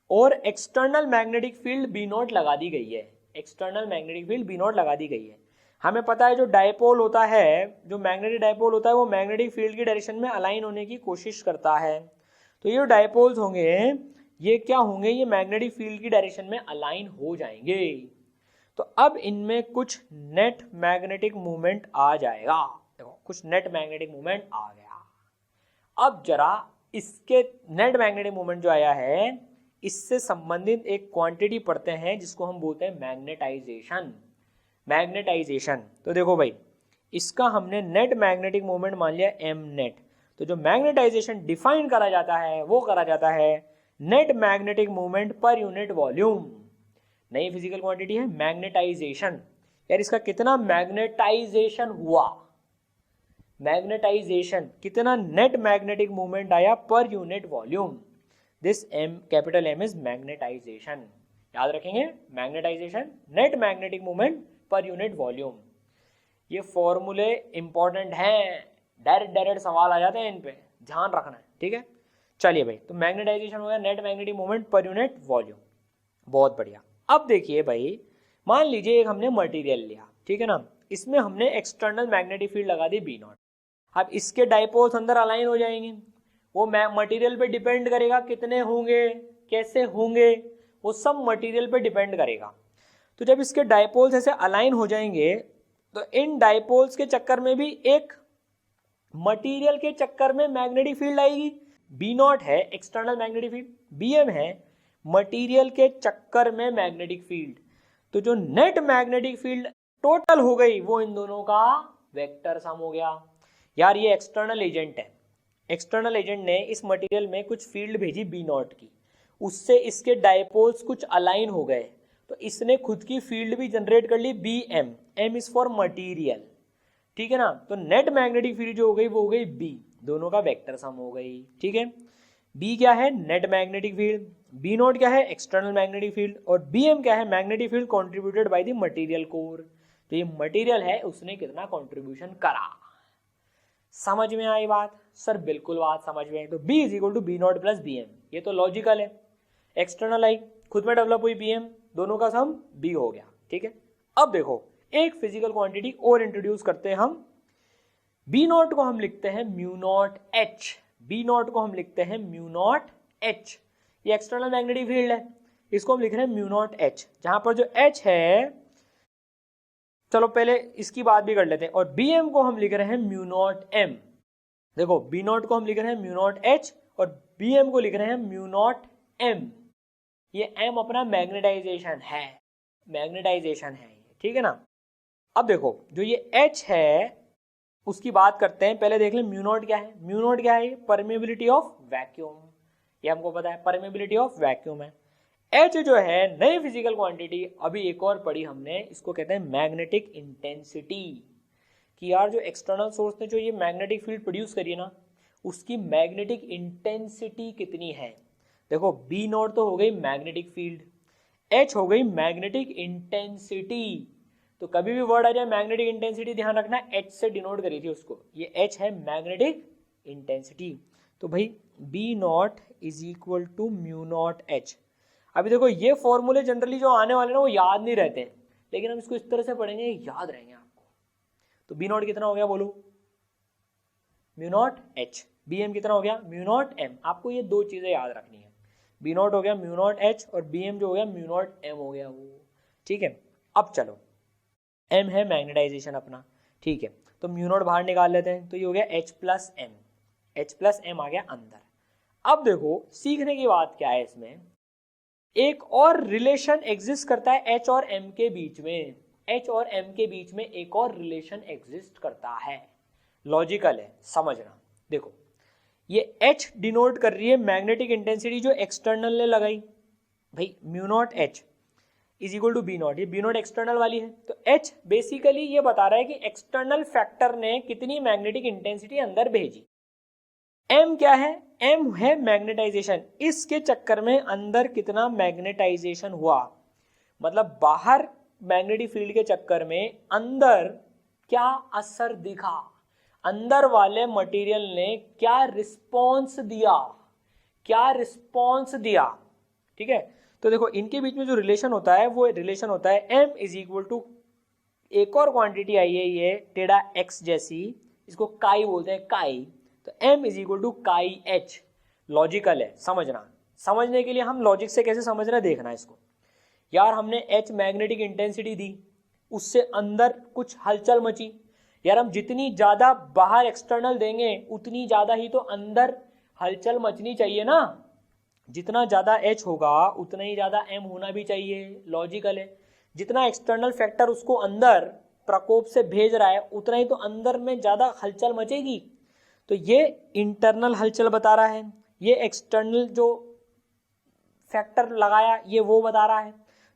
और external magnetic field B naught लगा दी गई है। External magnetic field B naught लगा दी गई है। हमें पता है जो डायपोल होता है, जो मैग्नेटिक डायपोल होता है, वो मैग्नेटिक फील्ड की डायरेक्शन में अलाइन होने की कोशिश करता है। तो ये जो डायपोल्स होंगे ये क्या होंगे, ये मैग्नेटिक फील्ड की डायरेक्शन में अलाइन हो जाएंगे। तो अब इनमें कुछ नेट मैग्नेटिक मूवमेंट आ जाएगा। देखो कुछ नेट मैग्नेटिक मूवमेंट आ गया। अब जरा इसके नेट मैग्नेटिक मूवमेंट जो आया है, इससे संबंधित एक क्वांटिटी पढ़ते हैं जिसको हम बोलते हैं मैग्नेटाइजेशन। मैग्नेटाइजेशन, तो देखो भाई इसका हमने नेट मैग्नेटिक मूवमेंट मान लिया एम नेट। तो जो मैग्नेटाइजेशन डिफाइन करा जाता है वो करा जाता है net magnetic movement per unit volume. नई फिजिकल क्वांटिटी है मैग्नेटाइजेशन। यार इसका कितना मैग्नेटाइजेशन हुआ, मैग्नेटाइजेशन कितना नेट मैग्नेटिक मूवमेंट आया per unit volume, this M capital M is magnetization. याद रखेंगे, magnetization net magnetic movement per unit volume. ये फॉर्मूले इंपॉर्टेंट हैं, डायरेक्ट सवाल आ जाते हैं, इन पे ध्यान रखना है। ठीक है, चलिए भाई, तो मैग्नेटाइजेशन हो गया net magnetic movement per unit volume, बहुत बढ़िया। अब देखिए भाई, मान लीजिए एक हमने मटेरियल लिया, ठीक है ना, इसमें हमने एक्सटर्नल मैग्नेटिक फील्ड लगा दी बी नॉट। अब इसके डायपोल्स अंदर अलाइन हो जाएंगे, वो मटेरियल पे डिपेंड करेगा कितने होंगे, कैसे होंगे, वो सब मटेरियल पे डिपेंड करेगा। तो जब इसके डायपोल्स ऐसे अलाइन हो जाएंगे, तो इन डायपोल्स के चक्कर में भी एक मटेरियल के चक्कर में मैग्नेटिक फील्ड आएगी। बी नॉट है external magnetic field, B M है मटेरियल के चक्कर में मैग्नेटिक फील्ड। तो जो नेट मैग्नेटिक फील्ड टोटल हो गई वो इन दोनों का वेक्टर सम हो गया। यार ये एक्सटर्नल एजेंट है, एक्सटर्नल एजेंट ने इस मटेरियल में कुछ फील्ड भेजी बी नॉट की, उससे इसके डायपोल्स कुछ अलाइन हो गए, तो इसने खुद की फील्ड भी जनरेट कर ली B M, M is for material. ठीक है ना, तो नेट मैग्नेटिक फील्ड जो हो गई वो हो गई बी, दोनों का वेक्टर सम हो गई। ठीक है, बी क्या है net magnetic field, B naught क्या है एक्सटर्नल मैग्नेटिक फील्ड, और बी एम क्या है magnetic field contributed by the material core. तो ये मटेरियल है, उसने कितना कॉन्ट्रीब्यूशन करा। समझ में आई बात सर? बिल्कुल बात समझ में आई। तो B is equal to B naught plus B M, ये तो लॉजिकल है। एक्सटर्नल आई खुद में डेवलप हुई बी एम, दोनों का सम बी हो गया। ठीक है, अब देखो एक फिजिकल क्वांटिटी और इंट्रोड्यूस करते हैं हम। बी नॉट को हम लिखते हैं mu naught H, B naught को हम लिखते हैं म्यू नॉट एच। ये एक्सटर्नल मैग्नेटिक फील्ड है, इसको हम लिख रहे हैं म्यू नॉट एच, जहां पर जो एच है, चलो पहले इसकी बात भी कर लेते हैं। और बी एम को हम लिख रहे हैं म्यू नॉट एम। देखो बी नॉट को हम लिख रहे हैं म्यू नॉट एच और बी एम को लिख रहे हैं म्यू नॉट एम। ये एम अपना मैग्नेटाइजेशन है, मैग्नेटाइजेशन है ये। ठीक है ना, अब देखो जो ये एच है उसकी बात करते हैं। पहले देख लें म्यू नॉट क्या है। म्यू नॉट क्या है? परमेबिलिटी ऑफ वैक्यूम, ये हमको पता है, परमेबिलिटी ऑफ वैक्यूम है। एच जो है नई फिजिकल क्वांटिटी अभी एक और पढ़ी हमने, इसको कहते हैं मैग्नेटिक इंटेंसिटी। कि यार जो एक्सटर्नल सोर्स ने जो ये मैग्नेटिक फील्ड प्रोड्यूस करी है ना, उसकी मैग्नेटिक इंटेंसिटी कितनी है। देखो बी नॉट तो हो गई मैग्नेटिक फील्ड, एच हो गई मैग्नेटिक इंटेंसिटी। तो कभी भी वर्ड आ जाए मैग्नेटिक इंटेंसिटी ध्यान रखना एच से डिनोट करी थी उसको, ये एच है मैग्नेटिक इंटेंसिटी। तो भाई B naught is equal to mu naught H. अभी देखो ये फॉर्मूले जनरली जो आने वाले ना वो याद नहीं रहते हैं, लेकिन हम इसको इस तरह से पढ़ेंगे याद रहेंगे आपको। तो बी नॉट कितना हो गया बोलो? Mu naught H. B M कितना हो गया? Mu naught M. आपको ये दो चीजें याद रखनी है, बी नॉट हो गया म्यू नॉट एच और बी एम जो हो गया म्यू नॉट एम हो गया वो। ठीक है, अब चलो एम है मैग्नेटाइजेशन अपना। ठीक है, तो म्यू नॉट बाहर निकाल लेते हैं, तो ये हो गया H plus M, H plus M आ गया अंदर। अब देखो सीखने की बात क्या है इसमें, एक और रिलेशन एग्जिस्ट करता है H और M के बीच में, H और M के बीच में एक और रिलेशन एग्जिस्ट करता है। लॉजिकल है, समझना। देखो ये H डिनोट कर रही है मैग्नेटिक इंटेंसिटी जो एक्सटर्नल ने लगाई, भाई mu naught H is equal to B naught, ये बी नॉट एक्सटर्नल वाली है। तो H बेसिकली ये बता रहा है कि एक्सटर्नल फैक्टर ने कितनी मैग्नेटिक इंटेंसिटी अंदर भेजी। M क्या है? M है मैग्नेटाइजेशन, इसके चक्कर में अंदर कितना मैग्नेटाइजेशन हुआ, मतलब बाहर मैग्नेटिक फील्ड के चक्कर में अंदर क्या असर दिखा, अंदर वाले मटेरियल ने क्या रिस्पॉन्स दिया, क्या रिस्पॉन्स दिया। ठीक है, तो देखो इनके बीच में जो रिलेशन होता है वो रिलेशन होता है M इज इक्वल टू, एक और क्वांटिटी आई है ये टेढ़ा x जैसी, इसको काई बोलते हैं, काई। तो M इज इक्वल टू काई H। लॉजिकल है, समझना। समझने के लिए हम लॉजिक से कैसे समझ रहे हैं देखना इसको। यार हमने H मैग्नेटिक इंटेंसिटी दी, उससे अंदर कुछ हलचल मची। यार हम जितनी ज्यादा बाहर एक्सटर्नल देंगे उतनी ज्यादा ही तो अंदर हलचल मचनी चाहिए ना। जितना ज्यादा H होगा उतना ही ज्यादा M होना भी चाहिए, लॉजिकल है। जितना एक्सटर्नल फैक्टर उसको अंदर प्रकोप से भेज रहा है उतना ही तो अंदर में ज्यादा हलचल मचेगी। तो ये इंटरनल हलचल बता रहा है, ये एक्सटर्नल जो फैक्टर लगाया ये वो बता रहा है।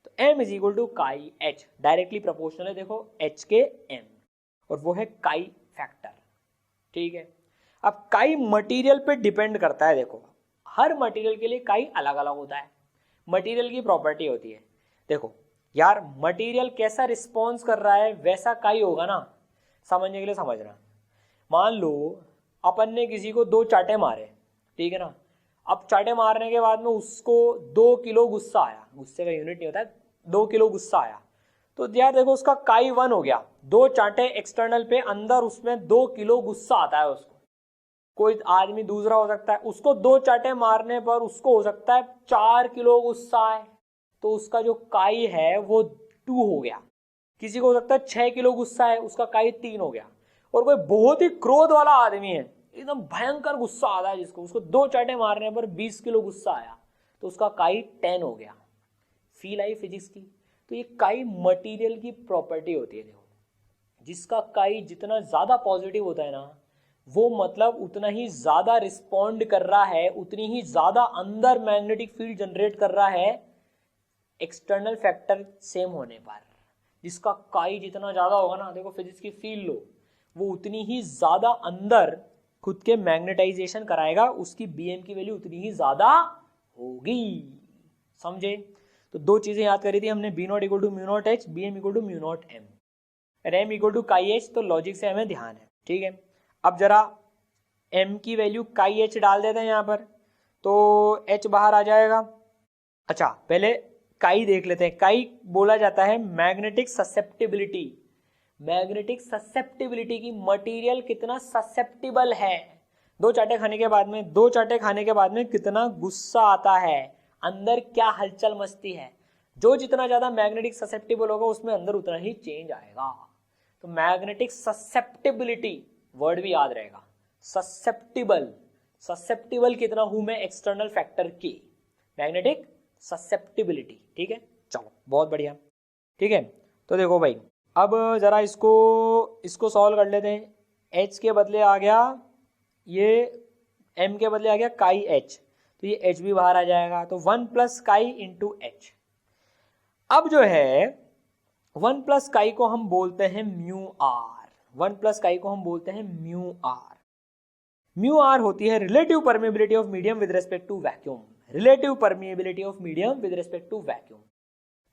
तो M इज इक्वल टू काई H, डायरेक्टली प्रोपोर्शनल है देखो H के M, और वो है काई फैक्टर। ठीक है, अब काई मटेरियल पे डिपेंड करता है। देखो हर मटेरियल के लिए काई अलग अलग होता है, मटेरियल की प्रॉपर्टी होती है। देखो यार मटेरियल कैसा रिस्पॉन्स कर रहा है वैसा काई होगा ना, समझने के लिए समझना। मान लो अपन ने किसी को 2 चाटे मारे, ठीक है ना, अब चाटे मारने के बाद में उसको 2 किलो गुस्सा आया, गुस्से का यूनिट नहीं होता है, 2 किलो गुस्सा आया, तो यार देखो उसका काई 1 हो गया। 2 चाटे एक्सटर्नल पे, अंदर उसमें 2 किलो गुस्सा आता है उसको। कोई आदमी दूसरा हो सकता है, उसको 2 चाटे मारने पर उसको हो सकता है 4 किलो गुस्सा आए, तो उसका जो काई है वो 2 हो गया। किसी को हो सकता है 6 किलो गुस्सा है, उसका काई 3 हो गया। और कोई बहुत ही क्रोध वाला आदमी है, एकदम भयंकर गुस्सा आता है जिसको, उसको 2 चाटे मारने पर 20 किलो गुस्सा आया, तो उसका काई 10 हो गया। फील आई फिजिक्स की। तो ये काई मटेरियल की प्रॉपर्टी होती है। देखो जिसका काई जितना ज्यादा पॉजिटिव होता है ना, वो मतलब उतना ही ज्यादा रिस्पॉन्ड कर रहा है, उतनी ही ज्यादा अंदर मैग्नेटिक फील्ड जनरेट कर रहा है एक्सटर्नल फैक्टर सेम होने पर। जिसका काई जितना ज्यादा होगा ना, देखो फिजिक्स की फील लो, वो उतनी ही ज्यादा अंदर खुद के मैग्नेटाइजेशन कराएगा, उसकी बीएम की वैल्यू उतनी ही ज्यादा होगी। समझे? तो 2 चीजें याद करी थी हमने, B naught equal to mu naught H, B M equal to mu naught M, M equal to chi H. तो लॉजिक से हमें ध्यान है। ठीक है, अब जरा m की वैल्यू काई एच डाल देते हैं यहाँ पर, तो h बाहर आ जाएगा। अच्छा पहले काई देख लेते हैं। काई बोला जाता है मैग्नेटिक ससेप्टिबिलिटी, मैग्नेटिक ससेप्टिबिलिटी की मटेरियल कितना ससेप्टिबल है। 2 चाटे खाने के बाद में, 2 चाटे खाने के बाद में कितना गुस्सा आता है, अंदर क्या हलचल मचती है। जो जितना ज्यादा मैग्नेटिक ससेप्टिबल होगा उसमें अंदर उतना ही चेंज आएगा। तो मैग्नेटिक ससेप्टिबिलिटी वर्ड भी याद रहेगा, ससेप्टिबल। ससेप्टिबल कितना हूं मैं एक्सटर्नल फैक्टर की, मैग्नेटिक ससेप्टिबिलिटी। ठीक है, चलो बहुत बढ़िया। ठीक है, तो देखो भाई अब जरा इसको सॉल्व कर लेते हैं। h के बदले आ गया ये, m के बदले आ गया काई h, तो ये h भी बाहर आ जाएगा। तो 1 प्लस काई इंटू एच। अब जो है 1 प्लस काई को हम बोलते हैं म्यू आर, 1 प्लस काई को हम बोलते हैं म्यू आर। म्यू आर होती है relative permeability of medium with respect to vacuum, relative permeability of medium with respect to vacuum.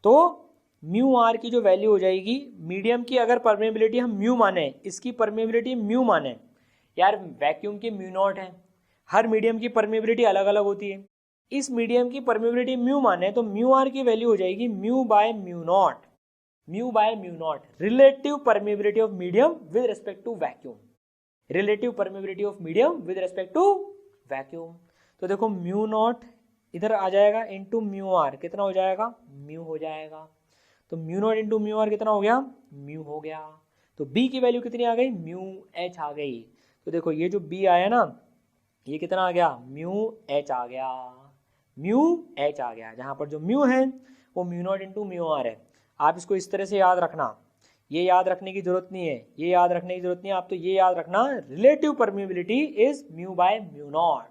तो म्यू आर की जो वैल्यू हो जाएगी, मीडियम की अगर परमेबिलिटी हम म्यू माने, इसकी परमेबिलिटी म्यू माने, यार वैक्यूम की म्यू नॉट है, हर मीडियम की परमेबिलिटी अलग अलग होती है। इस मीडियम की परमेबिलिटी म्यू माने तो म्यू आर की वैल्यू हो जाएगी mu by mu not, mu by mu naught, relative permeability of medium with respect to vacuum, relative permeability of medium with respect to vacuum. तो देखो म्यू नॉट इधर आ जाएगा into mu R, कितना हो जाएगा, म्यू हो जाएगा। तो mu naught into mu R कितना हो गया, म्यू हो गया। तो बी की वैल्यू कितनी आ गई, म्यू एच आ गई। तो देखो ये जो बी आया ना, ये कितना आ गया, म्यू एच आ गया। म्यू एच आ गया, जहां पर जो म्यू है वो mu naught into mu R है। आप इसको इस तरह से याद रखना, ये याद रखने की जरूरत नहीं है, ये याद रखने की जरूरत नहीं है, आप तो ये याद रखना relative permeability is mu by mu naught,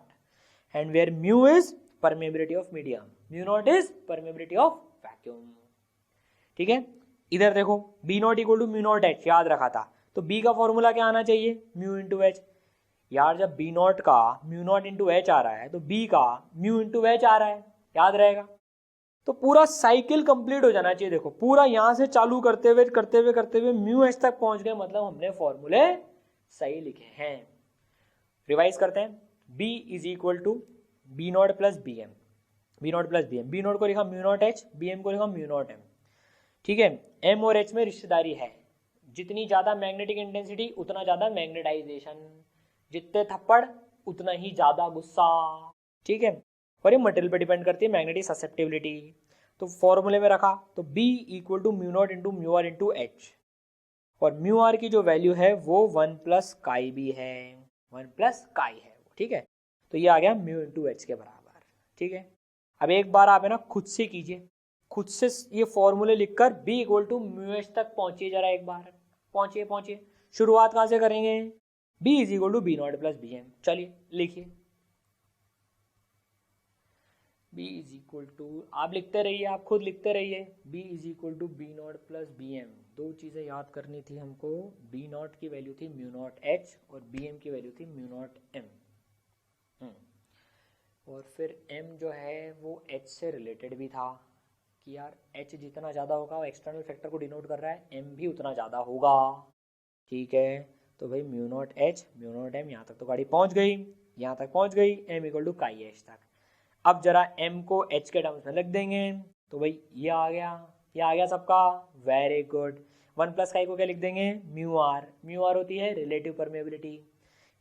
and where mu is permeability of medium, mu naught is permeability of vacuum. ठीक है, इधर देखो B naught equal to mu naught H याद रखा था, तो बी का फॉर्मूला क्या आना चाहिए, म्यू इंटू एच। यार जब बी नॉट का म्यू नॉट इंटू एच आ रहा है तो बी का म्यू इंटू एच आ रहा है, याद रहेगा। तो पूरा साइकिल कंप्लीट हो जाना चाहिए। देखो पूरा यहां से चालू करते हुए म्यू एच तक पहुंच गए, मतलब हमने फॉर्मूले सही लिखे हैं। रिवाइज करते हैं, B is equal to B naught plus B M, B naught plus B M, B naught को लिखा mu naught H, B M को लिखा म्यू नॉट एम। ठीक है, एम और एच में रिश्तेदारी है, जितनी ज्यादा मैग्नेटिक इंटेंसिटी उतना ज्यादा मैग्नेटाइजेशन, जितने थप्पड़ उतना ही ज्यादा गुस्सा। ठीक है, और ये मटेरियल पे डिपेंड करती है मैग्नेटिक ससेप्टिबिलिटी। तो फॉर्मूले में रखा तो B equal to mu naught into mu R into H, और म्यू आर की जो वैल्यू है वो 1 प्लस काई भी है, 1 प्लस काई है। ठीक है, तो ये आ गया म्यू इंटू एच के बराबर। ठीक है, अब एक बार आप है ना खुद से कीजिए, खुद से ये फॉर्मूले लिखकर B equal to mu H तक पहुंचिए जरा, एक बार पहुंचिए। शुरुआत कहाँ से करेंगे, B is equal to B naught plus B M. चलिए लिखिए, B इज इक्वल टू, आप लिखते रहिए, आप खुद लिखते रहिए, B is equal to B naught plus B M. दो चीज़ें याद करनी थी हमको, बी नॉट की वैल्यू थी म्यू नॉट एच और बी एम की वैल्यू थी म्यू नॉट एम। और फिर m जो है वो h से रिलेटेड भी था कि यार h जितना ज़्यादा होगा वो एक्सटर्नल फैक्टर को डिनोट कर रहा है, m भी उतना ज़्यादा होगा। ठीक है, तो भाई mu naught H mu naught M, यहाँ तक तो गाड़ी पहुँच गई, यहाँ तक पहुँच गई, m equal to chi H तक। अब जरा m को h के टर्म्स में लिख देंगे, तो भाई ये आ गया सबका, वेरी गुड। 1 प्लस काई को क्या लिख देंगे, म्यू आर होती है relative permeability,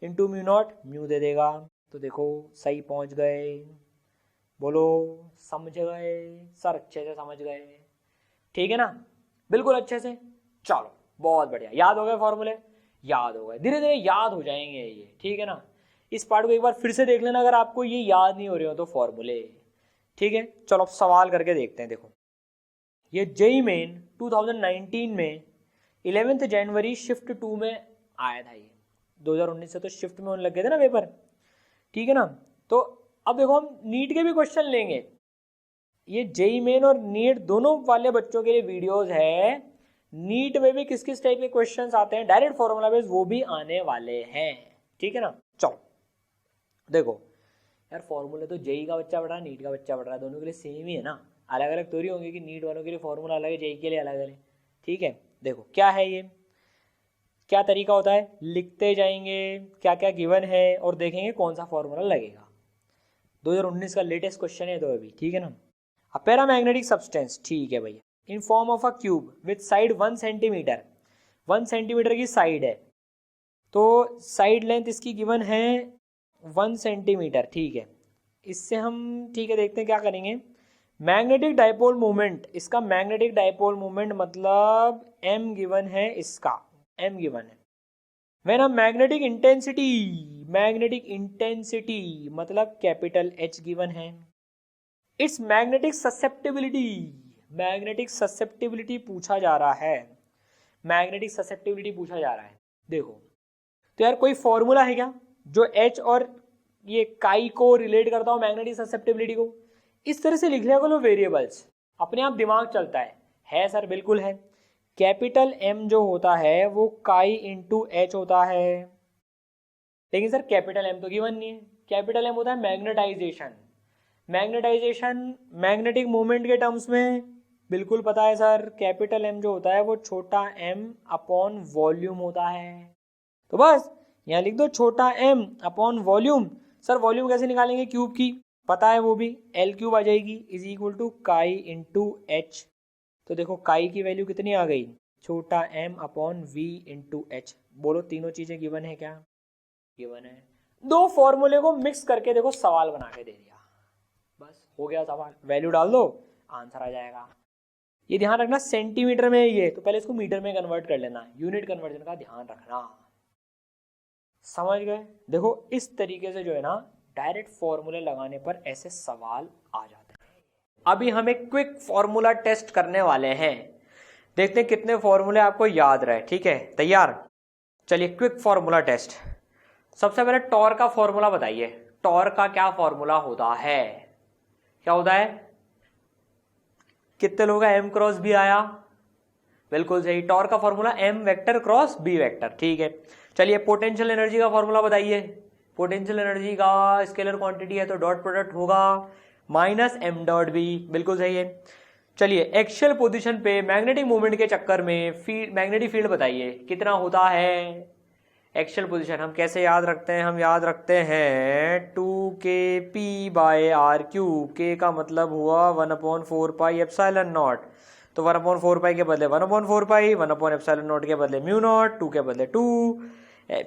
into mu not mu दे देगा। तो देखो सही पहुंच गए, बोलो समझ गए सर, अच्छे से समझ गए। ठीक है ना, बिल्कुल अच्छे से। चलो बहुत बढ़िया, याद हो गए फॉर्मूले, याद हो गए, धीरे धीरे याद हो जाएंगे ये। ठीक है ना, इस पार्ट को एक बार फिर से देख लेना अगर आपको ये याद नहीं हो रहे हो तो फॉर्मूले। ठीक है, चलो अब सवाल करके देखते हैं। देखो ये जेईई मेन 2019 में 11 जनवरी शिफ्ट 2 में आया था। ये 2019 से तो शिफ्ट में होने लग गए थे ना पेपर। ठीक है ना, तो अब देखो हम नीट के भी क्वेश्चन लेंगे। ये जेईई मेन और नीट दोनों वाले बच्चों के लिए वीडियोस है। नीट में भी किस किस टाइप के क्वेश्चंस आते हैं डायरेक्ट फॉर्मूला बेस, वो भी आने वाले हैं। ठीक है ना, चलो देखो यार, फॉर्मूला तो जेईई का बच्चा पढ़ रहा है, नीट का बच्चा पढ़ रहा है, दोनों के लिए सेम ही है ना। अलग अलग थोड़ी होंगे कि नीट वालों के लिए फॉर्मूला अलग है, जेईई के लिए अलग है। ठीक है, देखो क्या है ये, क्या तरीका होता है, लिखते जाएंगे क्या क्या गिवन है और देखेंगे कौन सा फॉर्मूला लगेगा। 2019 का लेटेस्ट क्वेश्चन है तो अभी। ठीक है ना, अ पैरामैग्नेटिक सब्सटेंस, ठीक है भैया, in form of a cube with side 1 centimetre, 1 centimetre की साइड है, तो साइड लेंथ इसकी गिवन है 1 सेंटीमीटर। ठीक है, इससे हम ठीक है देखते हैं क्या करेंगे। मैग्नेटिक डाइपोल मोमेंट, इसका मैग्नेटिक डाइपोल मोमेंट मतलब m गिवन है, इसका m गिवन है। व्हेन अ मैग्नेटिक इंटेंसिटी मतलब कैपिटल H गिवन है। इट्स मैग्नेटिक ससेप्टिबिलिटी पूछा जा रहा है, मैग्नेटिक ससेप्टिबिलिटी पूछा जा रहा है। देखो तो यार कोई फॉर्मूला है क्या जो H और ये काई को रिलेट करता हो मैग्नेटिक ससेप्टिबिलिटी को। इस तरह से लिख लिया करो वेरिएबल्स, अपने आप दिमाग चलता है सर, बिल्कुल है। कैपिटल M जो होता है वो काई इंटू एच होता है, लेकिन सर कैपिटल M तो गिवन नहीं है। कैपिटल M होता है मैग्नेटाइजेशन, मैग्नेटिक मोमेंट के टर्म्स में बिल्कुल पता है सर, कैपिटल M जो होता है वो छोटा m अपॉन वॉल्यूम होता है। तो बस यहाँ लिख दो छोटा m upon volume. Sir volume कैसे निकालेंगे, क्यूब की पता है, वो भी L क्यूब आ जाएगी, इज इक्वल टू काई इंटू एच। तो देखो काई की वैल्यू कितनी आ गई, छोटा m upon v into H. बोलो तीनों चीजें गिवन है क्या, गिवन है। दो फॉर्मूले को मिक्स करके देखो सवाल बना के दे दिया, बस हो गया सवाल। वैल्यू डाल दो आंसर आ जाएगा। ये ध्यान रखना सेंटीमीटर में ये, तो पहले इसको मीटर में कन्वर्ट कर लेना, यूनिट कन्वर्जन का ध्यान रखना। समझ गए। देखो इस तरीके से जो है ना डायरेक्ट फॉर्मूले लगाने पर ऐसे सवाल आ जाते हैं। अभी हम एक क्विक फॉर्मूला टेस्ट करने वाले हैं, देखते हैं कितने फॉर्मूले आपको याद रहे। ठीक है, तैयार? चलिए क्विक फॉर्मूला टेस्ट। सबसे पहले टॉर्क का फॉर्मूला बताइए। टॉर्क का क्या फॉर्मूला होता है? क्या होता है? कितने लोगों का एम क्रॉस बी आया? बिल्कुल सही, टॉर्क का formula M vector cross B vector. ठीक है, चलिए पोटेंशियल एनर्जी का फॉर्मूला बताइए। पोटेंशियल एनर्जी का स्केलर क्वांटिटी है तो डॉट प्रोडक्ट होगा माइनस एम डॉट बी। बिल्कुल सही है। चलिए एक्सियल पोजीशन पे मैग्नेटिक मूवमेंट के चक्कर में मैग्नेटिक फील्ड बताइए कितना होता है। एक्सियल पोजीशन हम कैसे याद रखते हैं? हम याद रखते हैं 2kp/r³। के का मतलब हुआ 1/4πε0। तो 1/4π के बदले 1/4π, 1/ε0 के बदले μ0, 2 के बदले 2,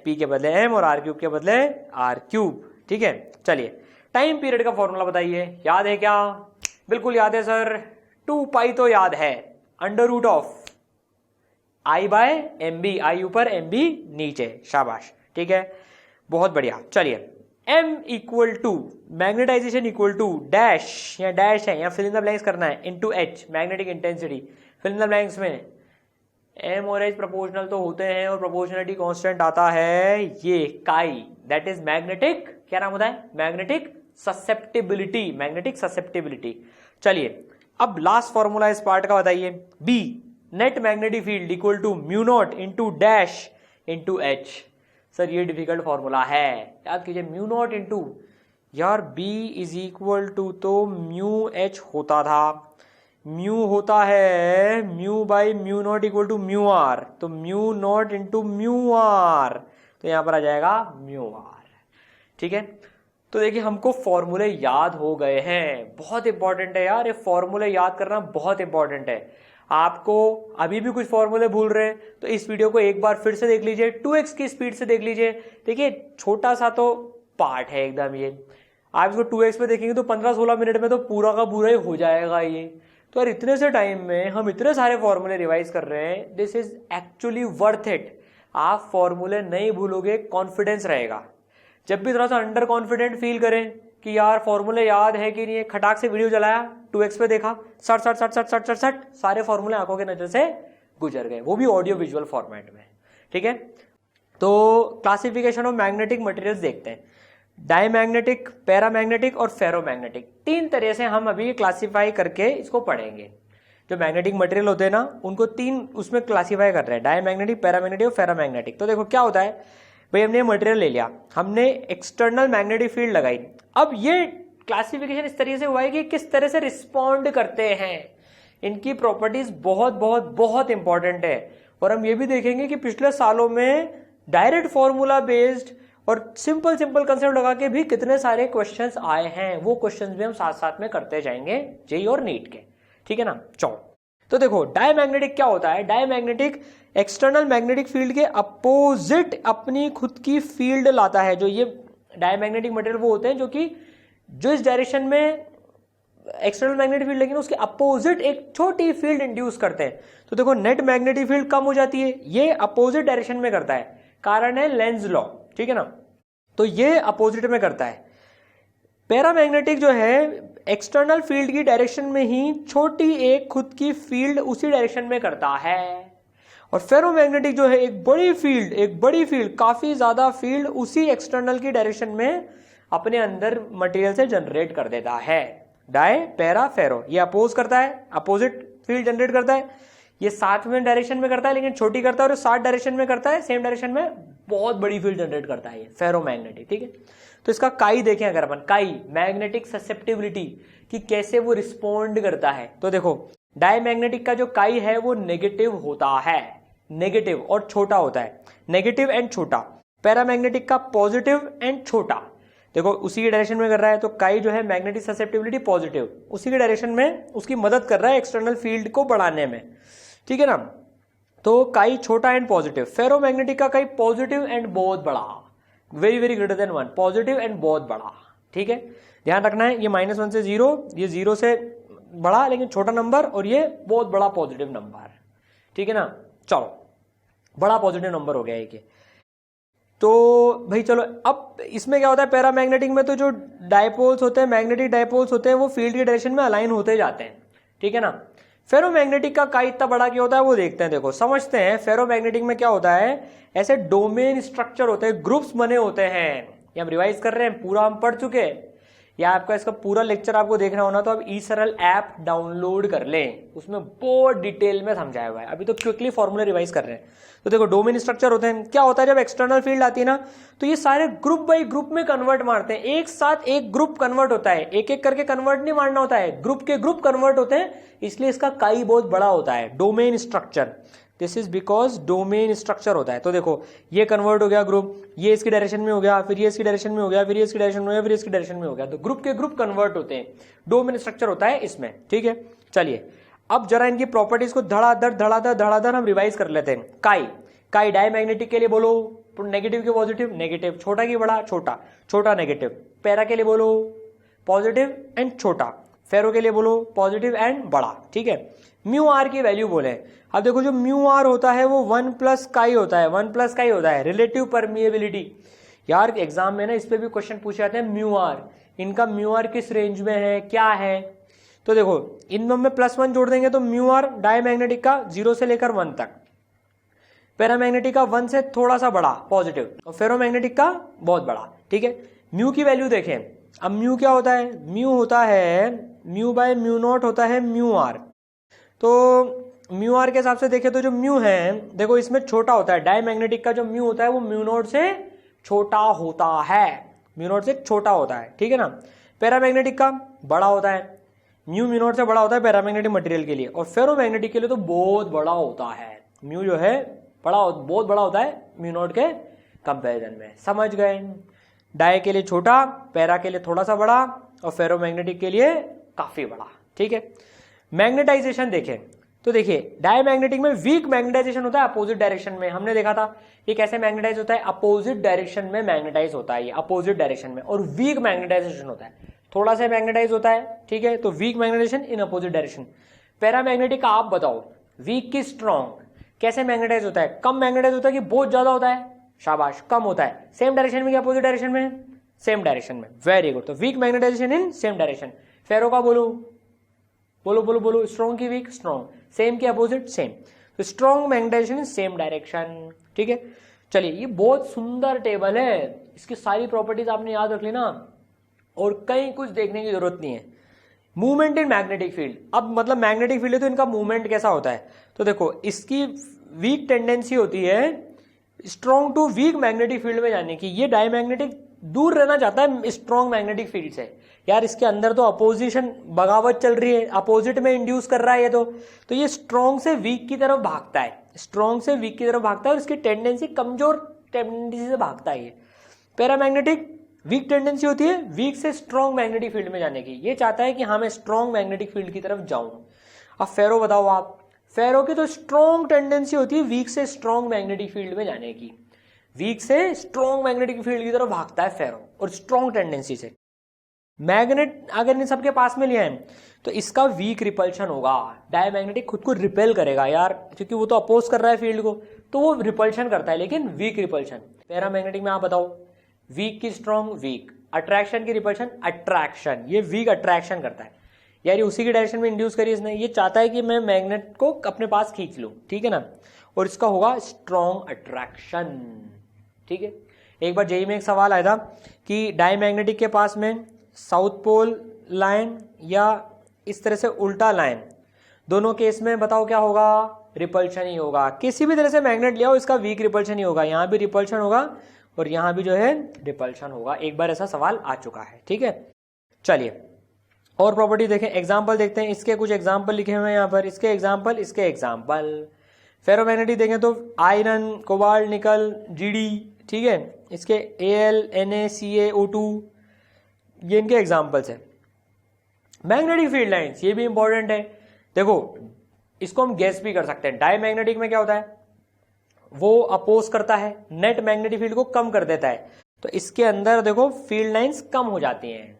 p के बदले m और r³ के बदले r³। ठीक है, चलिए टाइम पीरियड का फॉर्मूला बताइए। याद है क्या? बिल्कुल याद है सर। 2π तो याद है, √of I/mb, I ऊपर mb नीचे। शाबाश, ठीक है, बहुत बढ़िया। चलिए m equal to magnetization equal to dash, या डैश है या फिल इन द ब्लैंक्स करना है, into h magnetic intensity. Fill in the blanks में m और h प्रोपोर्शनल तो होते हैं और प्रोपोर्शनलिटी कांस्टेंट आता है ये काई, दैट इज मैग्नेटिक, क्या नाम होता है? Magnetic susceptibility, magnetic susceptibility. चलिए अब लास्ट फॉर्मूला इस पार्ट का बताइए। b net magnetic field equal to μ0 into dash into h। Sir ये डिफिकल्ट फॉर्मूला है, याद कीजिए। μ0 इंटू, यार b इज इक्वल टू तो μh होता था, म्यू होता है μ/μ0 इक्वल टू μr, तो μ0 इंटू μr, तो यहां पर आ जाएगा μr। ठीक है, तो देखिए हमको फॉर्मूले याद हो गए हैं। बहुत इंपॉर्टेंट है यार, ये फॉर्मूले याद करना बहुत इंपॉर्टेंट है। आपको अभी भी कुछ फॉर्मूले भूल रहे हैं तो इस वीडियो को एक बार फिर से देख लीजिए, 2x की स्पीड से देख लीजिए। देखिए छोटा सा तो पार्ट है एकदम, ये आप इसको 2x पे देखेंगे तो 15-16 मिनट में तो पूरा का पूरा ही हो जाएगा ये। तो यार इतने से टाइम में हम इतने सारे फॉर्मूले रिवाइज कर रहे हैं, this is actually worth it. आप फॉर्मूले नहीं भूलोगे, कॉन्फिडेंस रहेगा। जब भी थोड़ा सा अंडर कॉन्फिडेंट फील करें कि यार फॉर्मूले याद है कि नहीं, खटाक से वीडियो चलाया, 2x पे देखा, सट सट सट सट सट सट सट सारे फॉर्मूले आंखों के नजर से गुजर गए, वो भी ऑडियो विजुअल फॉर्मेट में। ठीक है, तो क्लासिफिकेशन ऑफ मैग्नेटिक मटेरियल्स देखते हैं। डायमैग्नेटिक, पैरामैग्नेटिक और फेरोमैग्नेटिक, 3 तरह से हम अभी क्लासिफाई करके इसको पढ़ेंगे। जो मैग्नेटिक मटेरियल होते हैं ना, उनको 3 उसमें क्लासिफाई कर रहे हैं, डायमैग्नेटिक, पैरामैग्नेटिक और फेरोमैग्नेटिक। तो देखो क्या होता है भाई, हमने मटेरियल ले लिया, हमने एक्सटर्नल मैग्नेटिक फील्ड लगाई। अब ये क्लासिफिकेशन इस तरीके से हुआ है कि किस तरह से रिस्पॉन्ड करते हैं, इनकी प्रॉपर्टीज बहुत बहुत बहुत इंपॉर्टेंट है। और हम ये भी देखेंगे कि पिछले सालों में डायरेक्ट फॉर्मूला बेस्ड और सिंपल सिंपल कंसेप्ट लगा के भी कितने सारे क्वेश्चंस आए हैं, वो क्वेश्चंस भी हम साथ साथ में करते जाएंगे जेईई और नीट के। ठीक है ना? चलो तो देखो डायमैग्नेटिक क्या होता है। डायमैग्नेटिक एक्सटर्नल मैग्नेटिक फील्ड के अपोजिट अपनी खुद की फील्ड लाता है। जो ये डायमैग्नेटिक मटेरियल वो होते हैं जो इस डायरेक्शन में एक्सटर्नल मैग्नेटिक फील्ड लेकिन उसके अपोजिट एक छोटी फील्ड इंड्यूस करते हैं। तो देखो नेट मैग्नेटिक फील्ड कम हो जाती है, ये अपोजिट डायरेक्शन में करता है, कारण है लेंज लॉ। ठीक है ना? तो ये अपोजिट में करता है। पैरामैग्नेटिक जो है एक्सटर्नल फील्ड की डायरेक्शन में ही छोटी एक खुद की फील्ड उसी डायरेक्शन में करता है। और फेरोमैग्नेटिक जो है एक बड़ी फील्ड काफी ज्यादा फील्ड उसी एक्सटर्नल की डायरेक्शन में अपने अंदर मटेरियल से जनरेट कर देता है। डाय, पैरा, फेरो, ये अपोज करता है, अपोजिट फील्ड जनरेट करता है। ये 7 में डायरेक्शन में करता है लेकिन छोटी करता है, और 7 डायरेक्शन में करता है, सेम डायरेक्शन में बहुत बड़ी फील्ड जनरेट करता है ये फेरोमैग्नेटिक। ठीक है, तो इसका काई देखें अगर अपन, काई मैग्नेटिक ससेप्टिबिलिटी कि कैसे वो रिस्पॉन्ड करता है। तो देखो डायमैग्नेटिक का जो काई है वो नेगेटिव होता है, नेगेटिव और छोटा होता है, नेगेटिव एंड छोटा। पैरामैग्नेटिक का पॉजिटिव एंड छोटा। देखो उसी के डायरेक्शन में कर रहा है, तो काई जो है मैग्नेटिक ससेप्टिबिलिटी पॉजिटिव, उसी के डायरेक्शन में उसकी मदद कर रहा है एक्सटर्नल फील्ड को बढ़ाने में। ठीक है ना? तो काई छोटा एंड पॉजिटिव। फेरोमैग्नेटिक का काई पॉजिटिव एंड बहुत बड़ा, very very greater than 1, positive and बहुत बड़ा। ठीक है, ध्यान रखना है, ये -1 से 0, ये 0 से बड़ा लेकिन छोटा नंबर, और ये बहुत बड़ा पॉजिटिव नंबर। ठीक है ना? चलो बड़ा पॉजिटिव नंबर हो गया एक। तो भाई चलो, अब इसमें क्या होता है, पैरामैग्नेटिक में तो जो डायपोल्स होते हैं, मैग्नेटिक डायपोल्स होते हैं, वो फील्ड की डायरेक्शन में अलाइन होते जाते हैं, ठीक है ना। फेरोमैग्नेटिक का काई इतना बड़ा क्या होता है वो देखते हैं। देखो समझते हैं, फेरोमैग्नेटिक में क्या होता है, ऐसे डोमेन स्ट्रक्चर होते हैं, ग्रुप्स बने होते हैं। ये हम रिवाइज कर रहे हैं, पूरा हम पढ़ चुके हैं, या आपका इसका पूरा लेक्चर आपको देखना होना तो आप ईसरल ऐप डाउनलोड कर लें, उसमें बहुत डिटेल में समझाया हुआ है। अभी तो क्विकली फॉर्मूला रिवाइज कर रहे हैं। तो देखो डोमेन स्ट्रक्चर होते हैं, क्या होता है जब एक्सटर्नल फील्ड आती है ना, तो ये सारे ग्रुप बाई ग्रुप में कन्वर्ट मारते हैं, एक साथ एक ग्रुप कन्वर्ट होता है, एक एक करके कन्वर्ट नहीं मारना होता है, ग्रुप के ग्रुप कन्वर्ट होते हैं, इसलिए इसका काई बहुत बड़ा होता है, domain structure. This is because domain structure होता है। तो देखो ये कन्वर्ट हो गया ग्रुप, ये इसकी डायरेक्शन में हो गया, फिर ये इसकी डायरेक्शन में हो गया, फिर ये इसकी डायरेक्शन में हो गया, फिर इसकी डायरेक्शन में हो गया, तो ग्रुप के ग्रुप कन्वर्ट होते हैं, डोमेन स्ट्रक्चर होता है इसमें, ठीक है। चलिए अब जरा इनकी प्रॉपर्टीज को धड़ाधड़ हम रिवाइज कर लेते हैं। काई डायमैग्नेटिक के लिए बोलो, नेगेटिव के पॉजिटिव, नेगेटिव, छोटा की बड़ा, छोटा, छोटा नेगेटिव। पैरा के लिए बोलो पॉजिटिव एंड छोटा, फेरो के लिए बोलो पॉजिटिव एंड बड़ा, ठीक है। म्यू आर की वैल्यू बोले, अब देखो जो म्यू आर होता है वो 1 प्लस काई होता है, 1 प्लस काई होता है, रिलेटिव परमिएबिलिटी। यार एग्जाम में ना इस पे भी क्वेश्चन पूछे जाते हैं, म्यू आर, इनका म्यू आर किस रेंज में है, क्या है। तो देखो इनमें में +1 जोड़ देंगे तो म्यू आर डायमैग्नेटिक का 0 से लेकर 1 तक, पैरामैग्नेटिक का 1 से थोड़ा सा बड़ा पॉजिटिव, और फेरोमैग्नेटिक का बहुत बड़ा, ठीक है। म्यू की वैल्यू देखें, अब म्यू क्या होता है, म्यू होता है म्यू बाय म्यू नॉट होता है म्यू आर। तो म्यू आर के हिसाब से देखें तो जो म्यू है देखो इसमें छोटा होता है, डायमैग्नेटिक का जो म्यू होता है वो म्यू नॉट से छोटा होता है, म्यू नॉट से छोटा होता है, ठीक है ना। पैरामैग्नेटिक का बड़ा होता है, म्यू नॉट से बड़ा होता है पैरामैग्नेटिक मटेरियल के लिए, और फेरोमैग्नेटिक के लिए तो बहुत बड़ा होता है, म्यू जो है बहुत बड़ा होता है म्यू नॉट के कंपैरिजन में, समझ गए। डाई के लिए छोटा, पैरा के लिए थोड़ा सा बड़ा, और फेरोमैग्नेटिक के लिए काफी बड़ा, ठीक है। मैग्नेटाइजेशन देखें तो देखिए डायमैग्नेटिक में वीक मैग्नेटाइजेशन होता है अपोजिट डायरेक्शन में, हमने देखा था ये कैसे मैग्नेटाइज होता है, अपोजिट डायरेक्शन में मैग्नेटाइज होता है ये, अपोजिट डायरेक्शन में। और वीक मैग्नेटाइजेशन होता है, थोड़ा सा मैग्नेटाइज होता है, ठीक है, तो weak magnetization in opposite direction. Paramagnetic का आप बताओ, वीक की स्ट्रॉन्ग, कैसे मैग्नेटाइज होता है, कम मैग्नेटाइज होता है कि बहुत ज्यादा होता है, शाबाश कम होता है, सेम डायरेक्शन में कि अपोजिट डायरेक्शन में, सेम डायरेक्शन में, वेरी गुड। तो weak magnetization in same direction. Ferro का बोलो बोलो बोलो बोलो, स्ट्रॉन्ग की वीक, स्ट्रॉन्ग, सेम के अपोजिट सेम, तो strong magnetization in same direction, ठीक है। चलिए ये बहुत सुंदर टेबल है, इसकी सारी प्रॉपर्टीज आपने याद रख ली ना, और कहीं कुछ देखने की जरूरत नहीं है। मूवमेंट इन मैग्नेटिक फील्ड, अब मतलब मैग्नेटिक फील्ड है तो इनका मूवमेंट कैसा होता है, तो देखो इसकी वीक टेंडेंसी होती है strong to weak magnetic field में जाने की, ये डायमैग्नेटिक दूर रहना चाहता है स्ट्रॉन्ग मैग्नेटिक फील्ड से। यार इसके अंदर तो अपोजिशन बगावत चल रही है, अपोजिट में इंड्यूस कर रहा है ये तो ये स्ट्रॉन्ग से वीक की तरफ भागता है, स्ट्रॉन्ग से वीक की तरफ भागता है, और इसकी टेंडेंसी कमजोर टेंडेंसी से भागता है ये। पैरामैग्नेटिक वीक टेंडेंसी होती है वीक से स्ट्रॉन्ग मैग्नेटिक फील्ड में जाने की, ये चाहता है कि हाँ मैं स्ट्रॉन्ग मैग्नेटिक फील्ड की तरफ जाऊं। अब फेरो बताओ आप, फेरो की तो स्ट्रॉन्ग टेंडेंसी होती है वीक से स्ट्रॉन्ग मैग्नेटिक फील्ड में जाने की, वीक से स्ट्रॉन्ग मैग्नेटिक फील्ड की तरफ भागता है फेरो, और स्ट्रॉन्ग टेंडेंसी से। मैग्नेट अगर इन सबके पास में लिया है तो इसका वीक रिपल्शन होगा, डायमैग्नेटिक खुद को रिपेल करेगा यार, क्योंकि वो तो अपोज कर रहा है फील्ड को, तो वो रिपल्शन करता है लेकिन वीक रिपल्शन। पैरामैग्नेटिक में आप बताओ, वीक की स्ट्रॉन्ग वीक, अट्रैक्शन की रिपल्शन अट्रैक्शन, ये वीक अट्रैक्शन करता है यार, ये उसी की डायरेक्शन में इंड्यूस करी इसने, ये चाहता है कि मैं मैग्नेट को अपने पास खींच लूं, ठीक है ना, और इसका होगा स्ट्रॉन्ग अट्रैक्शन, ठीक है। एक बार जेईई में एक सवाल आया था कि डायमैग्नेटिक के पास में साउथ पोल लाइन या इस तरह से उल्टा लाइन, दोनों केस में बताओ क्या होगा, रिपल्शन ही होगा। किसी भी तरह से मैग्नेट लिया हो इसका वीक रिपल्शन ही होगा, यहां भी रिपल्शन होगा और यहां भी जो है रिपल्शन होगा, एक बार ऐसा सवाल आ चुका है, ठीक है। चलिए और प्रॉपर्टी देखें, एग्जाम्पल देखते हैं, इसके कुछ एग्जाम्पल लिखे हुए हैं यहाँ पर, इसके एग्जाम्पल, इसके एग्जाम्पल। फेरोमैग्नेटिक देखें तो आयरन, कोबाल्ट, निकल, जीडी, ठीक है, इसके Al, Na, Ca, O2, ये इनके एग्जाम्पल्स हैं। मैग्नेटिक फील्ड लाइंस, ये भी इंपॉर्टेंट है। देखो इसको हम गैस भी कर सकते हैं, डायमैग्नेटिक में क्या होता है, वो अपोज करता है, नेट मैग्नेटिक फील्ड को कम कर देता है, तो इसके अंदर देखो फील्ड लाइंस कम हो जाती हैं,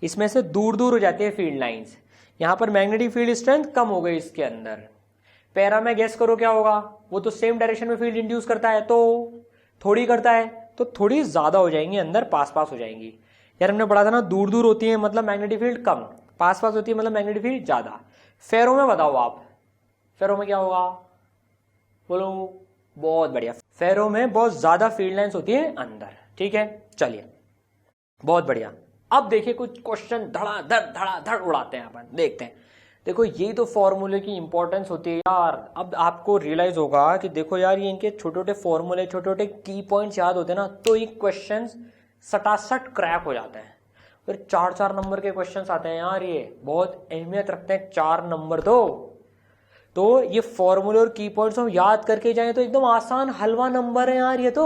इसमें से दूर दूर हो जाती है फील्ड लाइंस, यहां पर मैग्नेटिक फील्ड स्ट्रेंथ कम हो गई इसके अंदर। पैरा में गैस करो क्या होगा, वो तो सेम डायरेक्शन में फील्ड इंड्यूस करता है, तो थोड़ी करता है तो थोड़ी ज्यादा हो जाएंगी, अंदर पास पास हो जाएंगी। यार हमने पढ़ा था ना, दूर दूर होती है मतलब मैग्नेटिक फील्ड कम, पास पास होती है मतलब मैग्नेटिक फील्ड ज्यादा। फेरो में बताओ आप, फेरो में क्या होगा, बोलो। बहुत बढ़िया, फेरो में बहुत ज्यादा फील्ड लाइंस होती है अंदर। ठीक है, चलिए बहुत बढ़िया। अब देखिए कुछ क्वेश्चन धड़ाधड़ उड़ाते हैं अपन, देखते हैं। देखो ये तो फॉर्मूले की इंपॉर्टेंस होती है यार। अब आपको रियलाइज होगा कि देखो यार, ये इनके छोटे छोटे फॉर्मूले, छोटे छोटे की पॉइंट्स याद होते हैं ना, तो ये क्वेश्चंस सटासट क्रैक हो जाते हैं। फिर 4-4 नंबर के क्वेश्चंस आते हैं यार, ये बहुत अहमियत रखते हैं 4 नंबर। तो ये फॉर्मूले और की पॉइंट्स हम याद करके जाएं तो एकदम आसान हलवा नंबर है यार ये तो।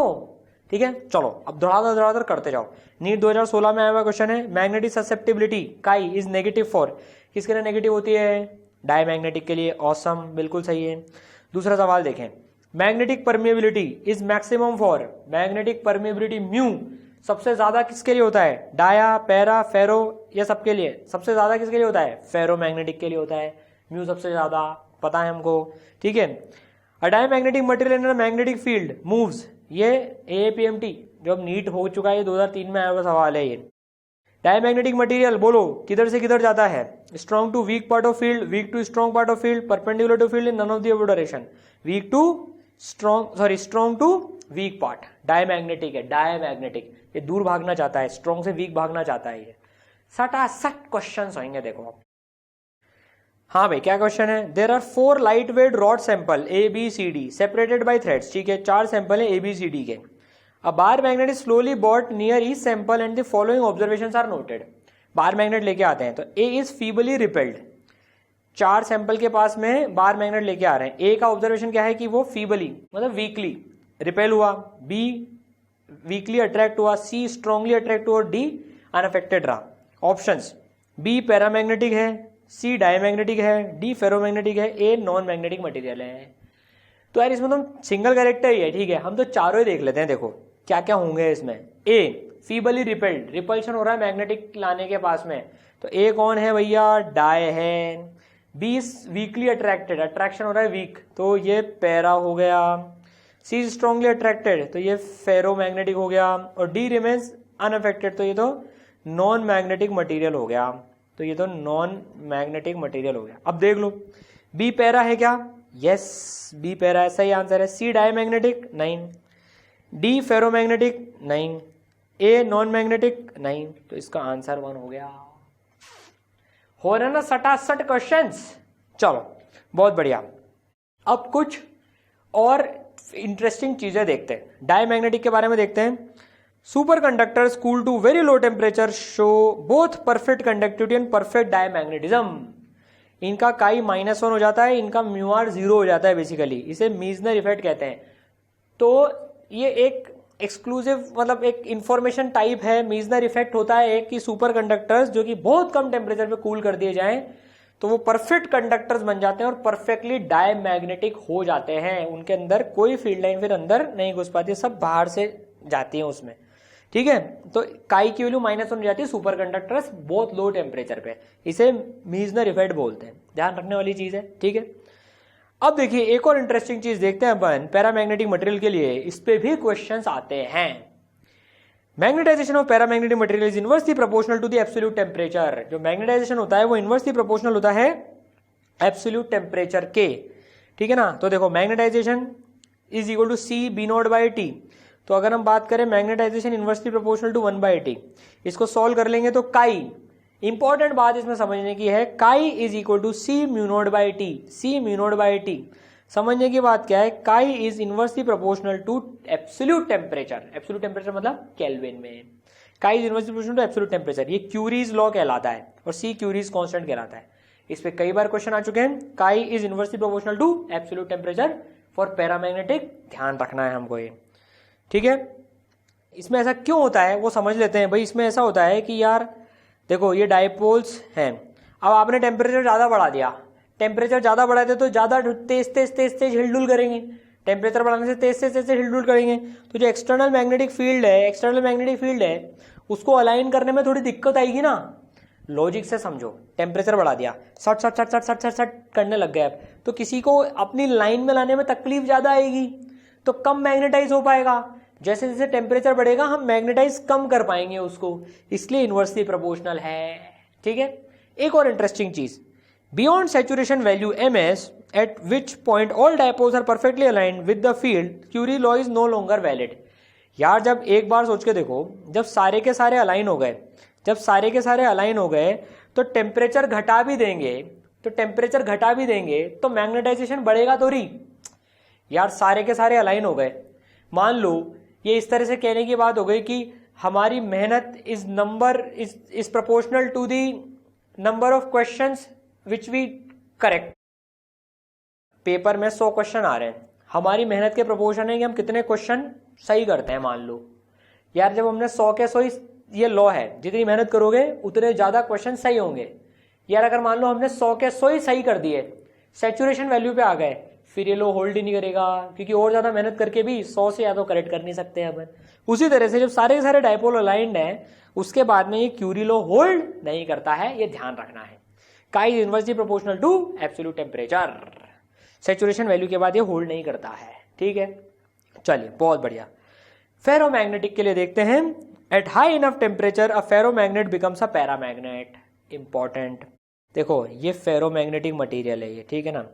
ठीक है, चलो अब धड़ाधड़ करते जाओ। नीट 2016 में आया हुआ क्वेश्चन है, मैग्नेटिक ससेप्टिबिलिटी काई इज नेगेटिव फॉर, किसके लिए नेगेटिव होती है, डायमैग्नेटिक के लिए। ऑसम, बिल्कुल सही है। दूसरा सवाल देखें, magnetic permeability is maximum for, magnetic permeability mu सबसे ज्यादा किसके लिए होता है, डाया, पैरा, फेरो, ये सबके लिए सबसे ज्यादा किसके लिए होता है, फेरोमैग्नेटिक के लिए होता है। म्यू सबसे ज्यादा पता है हमको। ठीक है, अ diamagnetic material in magnetic field moves, ये APMT जो अब नीट हो चुका है, ये 2003 में आया हुआ सवाल है ये। डायमैग्नेटिक मटेरियल बोलो किधर से किधर जाता है, strong to weak part of field, weak to strong part of field, perpendicular to field, in none of the above direction. Weak to strong, sorry strong to weak part, diamagnetic है, diamagnetic, ये दूर भागना चाहता है, strong से week भागना चाहता है। ये सटासट क्वेश्चन होंगे, देखो आप। हाँ भाई, क्या क्वेश्चन है, there are 4 light weight rod sample ABCD separated by threads. ठीक है, 4 सैंपल है ABCD के। A bar magnet is slowly brought near each sample and the following observations are noted. Bar magnet लेके आते हैं तो A is feebly repelled, 4 sample के पास में बार मैग्नेट लेके आ रहे हैं। A का ऑब्जर्वेशन क्या है कि वो फीबली मतलब वीकली रिपेल हुआ, B वीकली अट्रैक्ट हुआ, C स्ट्रांगली अट्रैक्ट हुआ, D अनअफेक्टेड रहा। ऑप्शंस, B पैरामैग्नेटिक है, C डायमैग्नेटिक है, D फेरोमैग्नेटिक है, A नॉन मैग्नेटिक मटेरियल है। तो यार इसमें तो सिंगल करेक्टर ही है। ठीक है, हम तो चारों ही देख लेते हैं, देखो क्या क्या होंगे इसमें। A फीबली रिपेल्ड, रिपल्शन हो रहा है मैग्नेटिक लाने के पास में, तो A कौन है भैया, डाय है। B वीकली अट्रैक्टेड, अट्रैक्शन हो रहा है वीक, तो ये पैरा हो गया। C स्ट्रांगली अट्रैक्टेड, तो ये फेरोमैग्नेटिक हो गया। और D रिमेन्स अनअफेक्टेड, तो ये तो नॉन मैग्नेटिक मटेरियल हो गया। तो ये तो नॉन मैग्नेटिक मटेरियल हो गया। अब देख लो, बी पैरा है क्या, यस बी पैरा है, सही आंसर है। सी डायमैग्नेटिक, नहीं। डी फेरोमैग्नेटिक, नहीं। ए नॉन मैग्नेटिक, नहीं। तो इसका आंसर 1 हो गया। हो रहा ना सटासट क्वेश्चंस। चलो बहुत बढ़िया। अब कुछ और इंटरेस्टिंग चीजें देखते हैं, डायमैग्नेटिक के बारे में देखते हैं। Super conductors cool to very low temperature show both perfect conductivity and perfect diamagnetism. इनका काई -1 हो जाता है, इनका म्यूआर 0 हो जाता है बेसिकली, इसे मीजनर इफेक्ट कहते हैं। तो ये एक एक्सक्लूसिव मतलब एक इंफॉर्मेशन टाइप है। मीजनर इफेक्ट होता है एक कि सुपर कंडक्टर्स जो कि बहुत कम टेम्परेचर पे कूल कर दिए जाएं तो वो परफेक्ट कंडक्टर्स बन जाते हैं और परफेक्टली डायमैग्नेटिक हो जाते हैं। उनके अंदर कोई फील्ड लाइन फिर अंदर नहीं घुस पाती, सब बाहर से जाती है उसमें। ठीक है, तो काई की वैल्यू -1 हो जाती है सुपर कंडक्टर्स बहुत लो टेम्परेचर पे, इसे मीजनर इफेक्ट बोलते हैं। ध्यान रखने वाली चीज है। ठीक है, अब देखिए एक और इंटरेस्टिंग चीज देखते हैं अपन पैरामैग्नेटिक मटेरियल के लिए, इस पे भी क्वेश्चंस आते हैं। Magnetization of paramagnetic material is inversely proportional to the absolute temperature. जो मैग्नेटाइजेशन होता है वो इनवर्सली प्रोपोर्शनल होता है एब्सोल्यूट टेम्परेचर के। ठीक है ना, तो देखो magnetization is equal to C B0/T। तो अगर हम बात करें magnetisation inversely proportional to 1/T, इसको सॉल्व कर लेंगे तो काई, इंपॉर्टेंट बात इसमें समझने की है, chi is equal to C μ0/T। C μ0/T समझने की बात क्या है, chi is inversely proportional to absolute temperature. Absolute temperature मतलब केल्विन में, chi is inversely proportional to absolute temperature. ये क्यूरीज लॉ कहलाता है और C क्यूरीज कांस्टेंट कहलाता है। इस पे कई बार क्वेश्चन आ चुके हैं। Chi is inversely proportional to absolute temperature for paramagnetic, ध्यान रखना है हमको ये। ठीक है, इसमें ऐसा क्यों होता है वो समझ लेते हैं भाई। इसमें ऐसा होता है कि यार देखो ये डायपोल्स हैं, अब आपने टेम्परेचर ज्यादा बढ़ा दिया, टेम्परेचर ज्यादा बढ़ा दे तो ज्यादा तेज तेज तेज तेज हिलडुल करेंगे, टेम्परेचर बढ़ाने से तेज तेज तेज हिलडुल करेंगे। तो जो एक्सटर्नल मैग्नेटिक फील्ड है उसको अलाइन करने में थोड़ी दिक्कत आएगी ना। लॉजिक से समझो, टेम्परेचर बढ़ा दिया, सट सट सट सट सट सट सट करने लग गए, तो किसी को अपनी लाइन में लाने में तकलीफ ज्यादा आएगी तो कम मैग्नेटाइज हो पाएगा। जैसे जैसे टेम्परेचर बढ़ेगा हम मैग्नेटाइज कम कर पाएंगे उसको, इसलिए इनवर्सली प्रोपोर्शनल है। ठीक है, एक और इंटरेस्टिंग चीज, beyond saturation value ms at which point all dipoles are perfectly aligned with the field, Curie law is no longer valid. यार जब एक बार सोच के देखो, जब सारे के सारे अलाइन हो गए, जब सारे के सारे अलाइन हो गए तो टेम्परेचर घटा भी देंगे, तो टेम्परेचर घटा भी देंगे तो मैग्नेटाइजेशन बढ़ेगा तो री। यार सारे के सारे अलाइन हो गए, मान लो ये इस तरह से कहने की बात हो गई कि हमारी मेहनत is number is proportional to the number of questions which we correct. Paper में 100 क्वेश्चन आ रहे हैं, हमारी मेहनत के प्रोपोर्शन है कि हम कितने क्वेश्चन सही करते हैं। मान लो यार जब हमने 100 के 100, ये लॉ है, जितनी मेहनत करोगे उतने ज्यादा क्वेश्चन सही होंगे। यार अगर मान लो हमने 100 के 100 ही सही कर दिए, सैचुरेशन वैल्यू पे आ गए, फिर ये लॉ होल्ड ही नहीं करेगा, क्योंकि और ज्यादा मेहनत करके भी 100 से ज्यादा करेक्ट कर नहीं सकते अपन। उसी तरह से जब सारे के सारे डायपोल अलाइंड हैं, उसके बाद में ये क्यूरी लॉ होल्ड नहीं करता है, ये ध्यान रखना है। Chi is inversely proportional to absolute temperature, saturation value के बाद ये होल्ड नहीं करता है। ठीक है, चलिए बहुत बढ़िया। फेरोमैग्नेटिक के लिए देखते हैं, at high enough temperature a ferromagnet becomes a paramagnet. Important, देखो ये फेरोमैग्नेटिक मटेरियल है ये, ठीक है ना,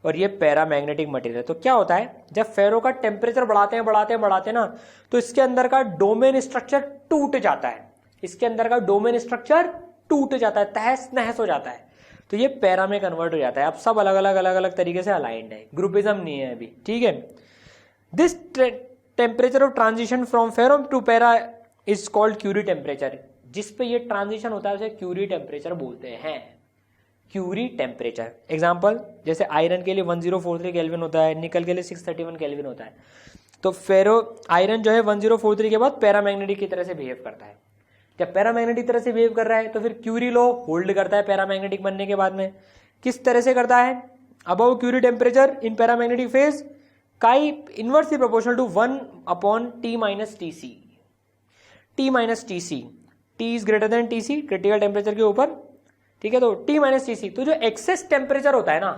और ये पैरामैग्नेटिक मटेरियल। तो क्या होता है, जब फेरो का टेम्परेचर बढ़ाते हैं ना, तो इसके अंदर का डोमेन स्ट्रक्चर टूट जाता है, इसके अंदर का डोमेन स्ट्रक्चर टूट जाता है, तहस नहस हो जाता है, तो ये पैरा में कन्वर्ट हो जाता है। अब सब अलग अलग तरीके से अलाइंड है, ग्रुपिज्म नहीं है अभी। ठीक है, this temperature of transition from ferro to para is called Curie temperature. जिस पे ये ट्रांजिशन होता है उसे क्यूरी टेम्परेचर बोलते हैं, क्यूरी टेम्परेचर। एग्जांपल, जैसे आयरन के लिए 1043 केल्विन होता है, निकल के लिए 631 केल्विन होता है। तो फेरो आयरन जो है 1043 के बाद पैरामैग्नेटिक की तरह से बिहेव करता है। जब पैरामैग्नेटिक तरह से बिहेव कर रहा है तो फिर क्यूरी लॉ होल्ड करता है पैरामैग्नेटिक बनने के बाद में। किस तरह से करता है, above Curie temperature in paramagnetic phase chi inversely proportional to 1/T minus TC। T minus TC, T is greater than TC, critical temperature के ऊपर। ठीक है, तो T माइनस TC, तो जो एक्सेस टेम्परेचर होता है ना,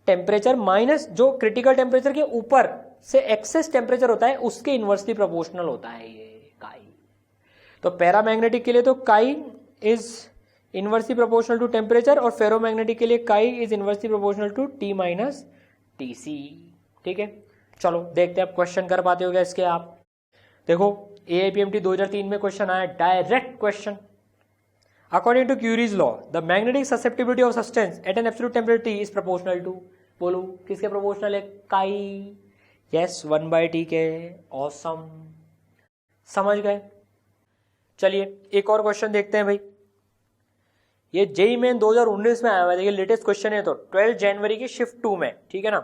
टेम्परेचर माइनस जो क्रिटिकल टेम्परेचर के ऊपर से एक्सेस टेम्परेचर होता है, उसके इनवर्सली प्रोपोर्शनल होता है ये काई। तो पैरामैग्नेटिक के लिए तो chi is inversely proportional to temperature, और फेरोमैग्नेटिक के लिए chi is inversely proportional to T minus TC। ठीक है, चलो देखते हैं आप क्वेश्चन कर पाते हो क्या इसके। आप देखो AIPMT 2003 में क्वेश्चन आया, direct question. According to Curie's law the magnetic susceptibility of substance at an absolute temperature T is proportional to, बोलो किसके प्रोपोर्शनल है, काई। यस, 1/T के। ऑसम, समझ गए। चलिए एक और क्वेश्चन देखते हैं भाई, ये जेईई मेन 2019 में आया हुआ है, देखिए लेटेस्ट क्वेश्चन है, तो 12 जनवरी की शिफ्ट 2 में। ठीक है ना,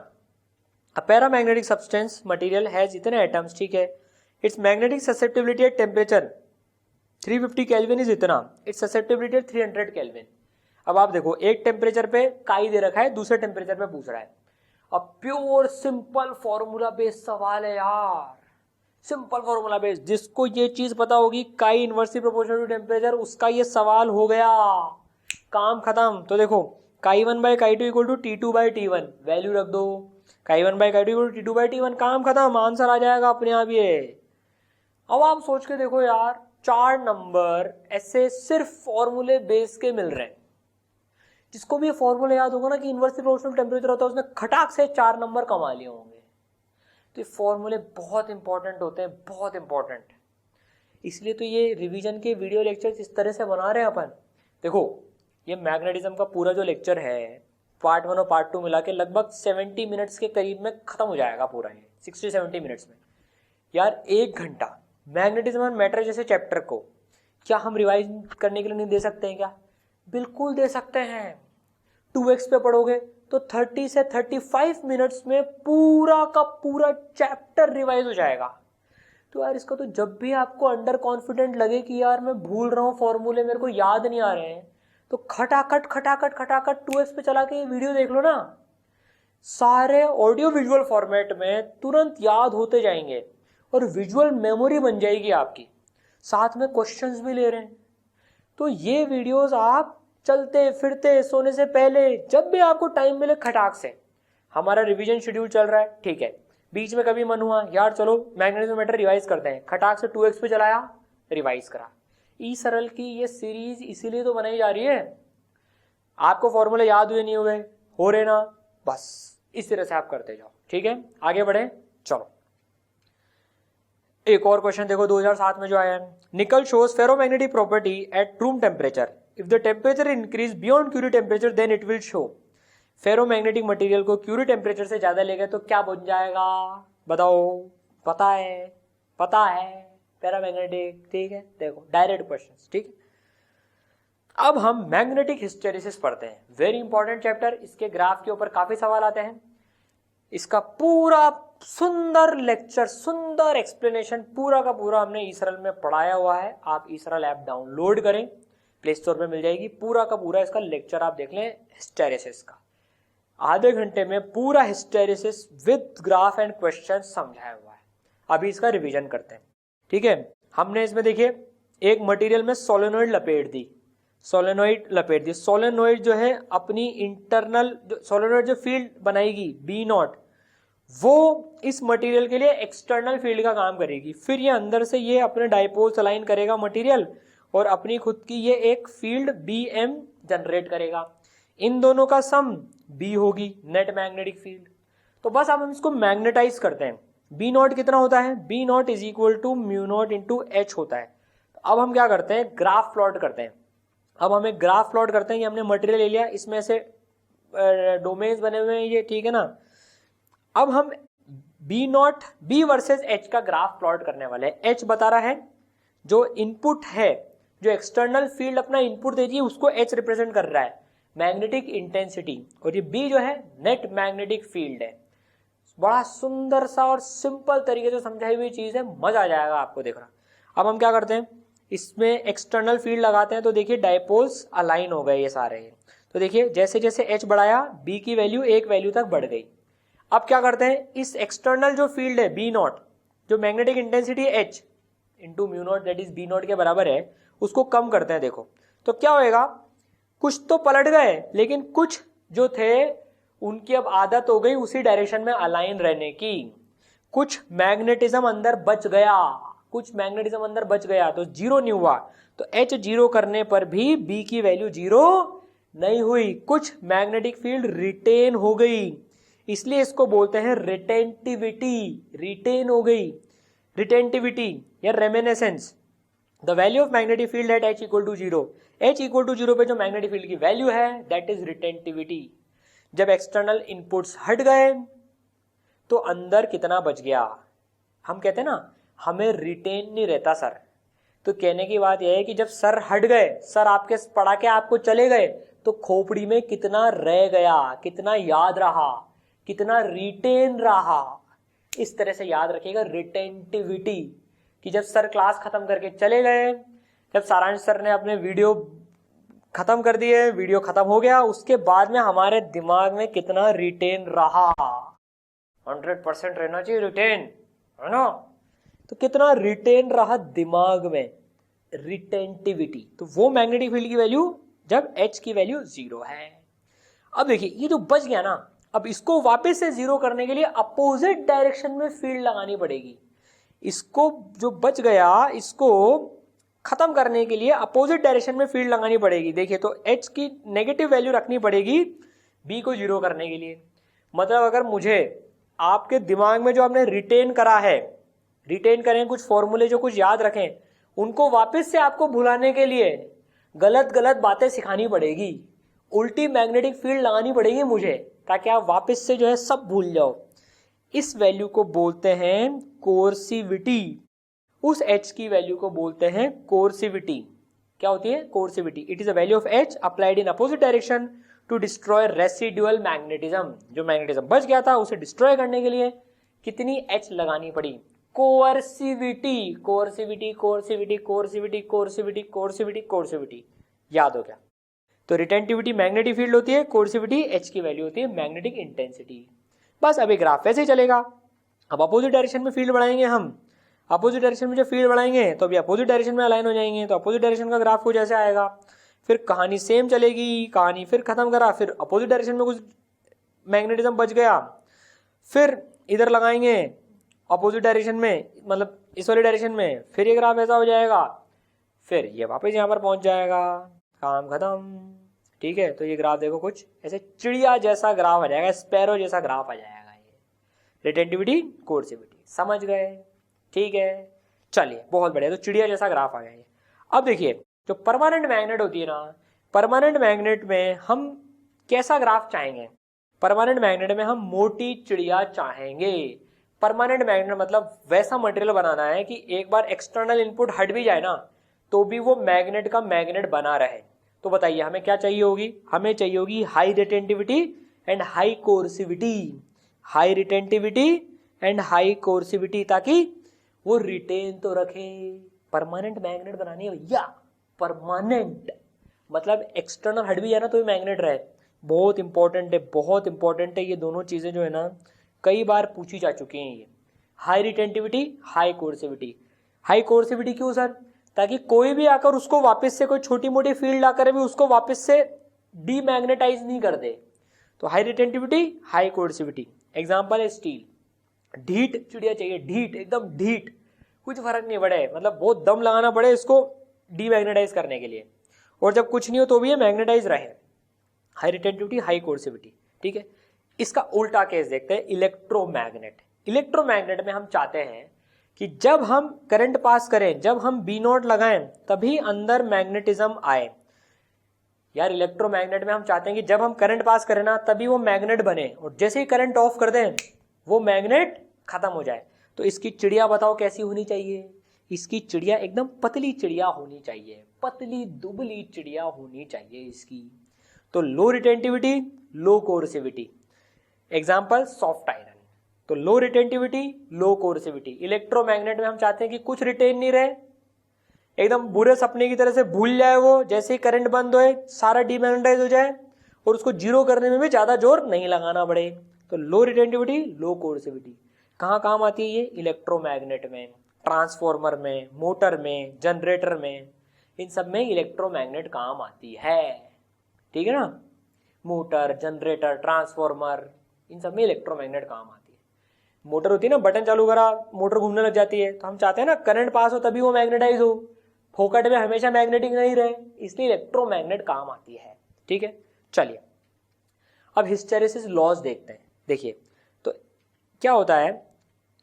a paramagnetic substance material has इतने एटम्स, ठीक है, it's magnetic susceptibility at temperature 350 kelvin is इतना, इट्स ससेप्टिबिलिटी एट 300 केल्विन। अब आप देखो एक टेम्परेचर पे काई दे रखा है, दूसरे टेम्परेचर पे पूछ रहा है। अब प्योर सिंपल फॉर्मूला बेस्ड सवाल है यार, सिंपल फॉर्मूला बेस्ड। जिसको ये चीज पता होगी काई इनवर्सली प्रोपोर्शनल टू टेम्परेचर, उसका ये सवाल हो गया, काम खत्म। तो देखो काई 1/काई 2 इक्वल टू T2/T1, वैल्यू रख दो, काई 1/काई 2 इक्वल टू T2/T1, काम खत्म, आंसर आ जाएगा अपने आप ये। अब आप सोच के देखो यार, 4 नंबर ऐसे सिर्फ फॉर्मूले बेस के मिल रहे हैं। जिसको भी फॉर्मूला याद होगा ना कि इनवर्सली प्रोपोर्शनल टेम्परेचर होता है, उसने खटाक से 4 नंबर कमा लिए होंगे। तो ये फॉर्मूले बहुत इंपॉर्टेंट होते हैं, बहुत इंपॉर्टेंट। इसलिए तो ये रिवीजन के वीडियो लेक्चर्स इस तरह से बना रहे हैं अपन। देखो ये मैग्नेटिज्म का पूरा जो लेक्चर है, पार्ट 1 और पार्ट 2 मिला के लगभग 70 मिनट्स के करीब में खत्म हो जाएगा पूरा, ये 60-70 मिनट्स में। यार 1 घंटा मैग्नेटिज्म और मैटर जैसे चैप्टर को क्या हम रिवाइज करने के लिए नहीं दे सकते हैं क्या? बिल्कुल दे सकते हैं। 2x पे पढ़ोगे तो 30 से 35 मिनट्स में पूरा का पूरा चैप्टर रिवाइज हो जाएगा। तो यार इसका तो जब भी आपको अंडर कॉन्फिडेंट लगे कि यार मैं भूल रहा हूँ फॉर्मूले, मेरे को याद नहीं आ रहे हैं, तो खटाखट 2x पे चला के ये वीडियो देख लो ना, सारे ऑडियो विजुअल फॉर्मेट में तुरंत याद होते जाएंगे और विजुअल मेमोरी बन जाएगी आपकी, साथ में क्वेश्चंस भी ले रहे हैं। तो ये वीडियोस आप चलते फिरते सोने से पहले जब भी आपको टाइम मिले खटाक से, हमारा रिवीजन शेड्यूल चल रहा है, ठीक है, बीच में कभी मन हुआ यार चलो मैग्नेटिज्म रिवाइज करते हैं, खटाक से 2x पे चलाया, रिवाइज करा। ई सरल की ये सीरीज इसीलिए तो बनाई जा रही है, आपको फॉर्मूले याद हुए नहीं हुए हो रहे ना, बस इस तरह से आप करते जाओ। ठीक है, आगे बढ़े। चलो एक और क्वेश्चन देखो 2007 में जो आया है, nickel shows ferromagnetic property at room temperature, if the temperature increase beyond Curie temperature then it will show. Ferromagnetic material को क्यूरी टेम्परेचर से ज्यादा लेगा तो क्या बन जाएगा, बताओ। पता है, पता है, पैरामैग्नेटिक। ठीक है, देखो डायरेक्ट क्वेश्चन। ठीक है, अब हम मैग्नेटिक हिस्टेरिसिस पढ़ते हैं, वेरी इंपॉर्टेंट चैप्टर। इसके ग्राफ के ऊपर काफी सवाल आते हैं, इसका पूरा सुंदर लेक्चर, सुंदर एक्सप्लेनेशन पूरा का पूरा हमने ई सरल में पढ़ाया हुआ है। आप ई सरल ऐप डाउनलोड करें, प्ले स्टोर पे मिल जाएगी, पूरा का पूरा इसका लेक्चर आप देख लें हिस्टेरिसिस का। आधे घंटे में पूरा hysteresis with graph and question समझाया हुआ है। अभी इसका रिवीजन करते हैं। ठीक है, हमने इसमें देखिए एक मटेरियल में सोलेनोइड लपेट दी, सोलेनोइड जो है अपनी इंटरनल सोलेनोइड जो फील्ड बनाएगी B0, वो इस मटेरियल के लिए एक्सटर्नल फील्ड का काम करेगी। फिर ये अंदर से ये अपने डाइपोल्स अलाइन करेगा मटेरियल और अपनी खुद की ये एक फील्ड BM जनरेट करेगा। इन दोनों का सम B होगी, नेट मैग्नेटिक फील्ड। तो बस अब हम इसको मैग्नेटाइज करते हैं। B0 कितना होता है, B0 is equal to μ0 into H होता है। अब हम क्या करते हैं, ग्राफ प्लॉट करते हैं। अब हमें ग्राफ प्लॉट करते हैं कि हमने मटेरियल ले लिया, इसमें से डोमेन्स बने हुए हैं ये, ठीक है ना। अब हम B वर्सेस H का ग्राफ प्लॉट करने वाले हैं। H बता रहा है जो इनपुट है, जो एक्सटर्नल फील्ड अपना इनपुट दे रही है उसको H रिप्रेजेंट कर रहा है, मैग्नेटिक इंटेंसिटी। और ये B जो है नेट मैग्नेटिक फील्ड है। बड़ा सुंदर सा और सिंपल तरीके से समझाई हुई चीज है, मजा आ जाएगा आपको देखना। अब हम क्या करते हैं, इसमें एक्सटर्नल फील्ड लगाते हैं। तो देखिए डाइपोल्स अलाइन हो गए ये सारे। तो देखिए जैसे जैसे H बढ़ाया B की वैल्यू एक वैल्यू तक बढ़ गई। अब क्या करते हैं, इस एक्सटर्नल जो फील्ड है B0, जो magnetic intensity H into μ0 that is B0 के बराबर है, उसको कम करते हैं। देखो तो क्या होएगा, कुछ तो पलट गए लेकिन कुछ जो थे उनकी अब आदत हो गई उसी डायरेक्शन में अलाइन रहने की। कुछ मैग्नेटिज्म अंदर बच गया, तो जीरो नहीं हुआ। तो H जीरो करने पर भी B की वैल्यू जीरो नहीं हुई, कुछ मैग्नेटिक फील्ड रिटेन हो गई, इसलिए इसको बोलते हैं रिटेंटिविटी। रिटेन हो गई, रिटेंटिविटी या remanence. The value of magnetic field at H equal to zero, H equal to zero पे जो मैग्नेटिक फील्ड की वैल्यू है दैट इज रिटेंटिविटी। जब एक्सटर्नल इनपुट्स हट गए तो अंदर कितना बच गया। हम कहते हैं ना हमें रिटेन नहीं रहता सर, तो कहने की बात यह है कि जब सर हट गए, सर आपके पढ़ा के आपको चले गए, तो खोपड़ी में कितना रह गया, कितना याद रहा, कितना रिटेन रहा। इस तरह से याद रखिएगा रिटेंटिविटी, कि जब सर क्लास खत्म करके चले गए, जब सारांश सर ने अपने वीडियो खत्म कर दिए, वीडियो खत्म हो गया, उसके बाद में हमारे दिमाग में कितना रिटेन रहा। 100% रहना चाहिए रिटेन, है ना। तो कितना रिटेन रहा दिमाग में, रिटेंटिविटी। तो वो मैग्नेटिक फील्ड की वैल्यू जब H की वैल्यू जीरो है। अब देखिए ये जो बच गया ना, अब इसको वापस से जीरो करने के लिए अपोजिट डायरेक्शन में फील्ड लगानी पड़ेगी। इसको जो बच गया इसको खत्म करने के लिए अपोजिट डायरेक्शन में फील्ड लगानी पड़ेगी। देखिए तो H की नेगेटिव वैल्यू रखनी पड़ेगी B को जीरो करने के लिए। मतलब अगर मुझे आपके दिमाग में जो आपने रिटेन करा है, रिटेन करें कुछ फॉर्मूले जो कुछ याद रखें, उनको वापस से आपको भुलाने के लिए गलत गलत बातें सिखानी पड़ेगी, उल्टी मैग्नेटिक फील्ड लगानी पड़ेगी मुझे, ताकि आप वापस से जो है सब भूल जाओ। इस वैल्यू को बोलते हैं कोर्सिविटी, उस H की वैल्यू को बोलते हैं कोर्सिविटी। क्या होती है coercivity? It is a value of H applied in opposite direction to destroy residual magnetism. जो मैग्नेटिज्म बच गया था उसे डिस्ट्रॉय करने के लिए कितनी H लगानी पड़ी? कोर्सिविटी, कोर्सिविटी, कोर्सिविटी, कोर्सिविटी, कोर्सिविटी, कोर्सिविटी, कोर्सिविटी। याद हो गया? तो रिटेंटिविटी मैग्नेटिक फील्ड होती है, कोर्सिविटी H की वैल्यू होती है मैग्नेटिक इंटेंसिटी। बस अभी ग्राफ वैसे ही चलेगा। अब अपोजिट डायरेक्शन में फील्ड बढ़ाएंगे हम, अपोजिट डायरेक्शन में जो फील्ड बढ़ाएंगे तो अभी अपोजिट डायरेक्शन में अलाइन हो जाएंगे, तो अपोजिट डायरेक्शन का ग्राफ कुछ ऐसे आएगा। फिर कहानी सेम चलेगी, कहानी फिर खत्म करा, फिर अपोजिट डायरेक्शन में कुछ मैग्नेटिज्म बच गया, फिर इधर लगाएंगे अपोजिट डायरेक्शन में, मतलब इस वाली डायरेक्शन में, फिर ये ग्राफ ऐसा हो जाएगा, फिर ये वापस यहाँ पर पहुंच जाएगा, काम खत्म। ठीक है, तो ये ग्राफ देखो कुछ ऐसे चिड़िया जैसा ग्राफ आ जाएगा, स्पैरो जैसा ग्राफ आ जाएगा ये, रिटेंटिविटी कोर्सिविटी, समझ गए? ठीक है, चलिए बहुत बढ़िया, तो चिड़िया जैसा ग्राफ आ गया ये। अब देखिए जो परमानेंट मैग्नेट होती है ना, परमानेंट मैग्नेट में हम कैसा ग्राफ चाहेंगे? परमानेंट मैग्नेट में हम मोटी चिड़िया चाहेंगे। परमानेंट मैग्नेट मतलब वैसा मटेरियल बनाना है कि एक बार एक्सटर्नल इनपुट हट भी जाए ना तो भी वो मैग्नेट का मैग्नेट बना रहे। तो बताइए हमें क्या चाहिए होगी? हमें चाहिए होगी high retentivity and high कोर्सिविटी, high retentivity and high कोर्सिविटी, ताकि वो रिटेन तो रखे। परमानेंट मैग्नेट बनानी है भैया, परमानेंट मतलब एक्सटर्नल हट भी जाए ना तो भी मैग्नेट रहे। बहुत इंपॉर्टेंट है, बहुत इंपॉर्टेंट है। ये दोनों चीजें जो है ना कई बार पूछी जा चुकी हैं। ये हाई रिटेंटिविटी, हाई कोर्सिविटी। हाई कोर्सिविटी क्यों सर? ताकि कोई भी आकर उसको वापस से, कोई छोटी मोटी फील्ड आकर भी उसको वापस से डीमैग्नेटाइज नहीं कर दे। तो हाई रिटेंटिविटी, हाई कोर्सिविटी। एग्जांपल है स्टील। ढीठ चिड़िया चाहिए, ढीठ, एकदम ढीठ, कुछ फर्क नहीं पड़े, मतलब बहुत दम लगाना पड़े इसको डीमैग्नेटाइज करने के लिए, और जब कुछ नहीं हो तो भी ये मैग्नेटाइज रहे। High retentivity, high कोर्सिविटी। ठीक है, इसका उल्टा केस देखते हैं, इलेक्ट्रोमैग्नेट। इलेक्ट्रोमैग्नेट में हम चाहते हैं कि जब हम करंट पास करें, जब हम बी नॉट लगाएं, तभी अंदर मैग्नेटिज्म आए। यार इलेक्ट्रोमैग्नेट में हम चाहते हैं कि जब हम करंट पास करें ना तभी वो मैग्नेट बने, और जैसे ही करंट ऑफ कर दें वो मैग्नेट खत्म हो जाए। तो इसकी चिड़िया बताओ कैसी होनी चाहिए? इसकी चिड़िया एकदम पतली चिड़िया होनी चाहिए, पतली दुबली चिड़िया होनी चाहिए इसकी। तो लो रिटेंटिविटी, लो कोर्सिविटी। Example soft iron. तो लो रिटेंटिविटी, लो कोर्सिविटी। इलेक्ट्रोमैग्नेट में हम चाहते हैं कि कुछ रिटेन नहीं रहे, एकदम बुरे सपने की तरह से भूल जाए वो, जैसे ही करंट बंद होए सारा डीमैग्नेटाइज हो जाए, और उसको जीरो करने में भी ज्यादा जोर नहीं लगाना पड़े। तो लो रिटेंटिविटी, लो कोर्सिविटी कहाँ काम आती है? ये इलेक्ट्रोमैग्नेट में, ट्रांसफॉर्मर में, मोटर में, जनरेटर में, इन सब में इलेक्ट्रोमैग्नेट काम आती है। ठीक है ना, मोटर, जनरेटर, ट्रांसफॉर्मर, इन सब में इलेक्ट्रोमैग्नेट काम आती है। मोटर होती है ना, बटन चालू करा मोटर घूमने लग जाती है, तो हम चाहते हैं ना करंट पास हो तभी वो मैग्नेटाइज हो, फोकट में हमेशा मैग्नेटिक नहीं रहे, इसलिए इलेक्ट्रोमैग्नेट काम आती है। ठीक है, चलिए अब हिस्टेरेसिस लॉज देखते हैं। देखिए तो क्या होता है,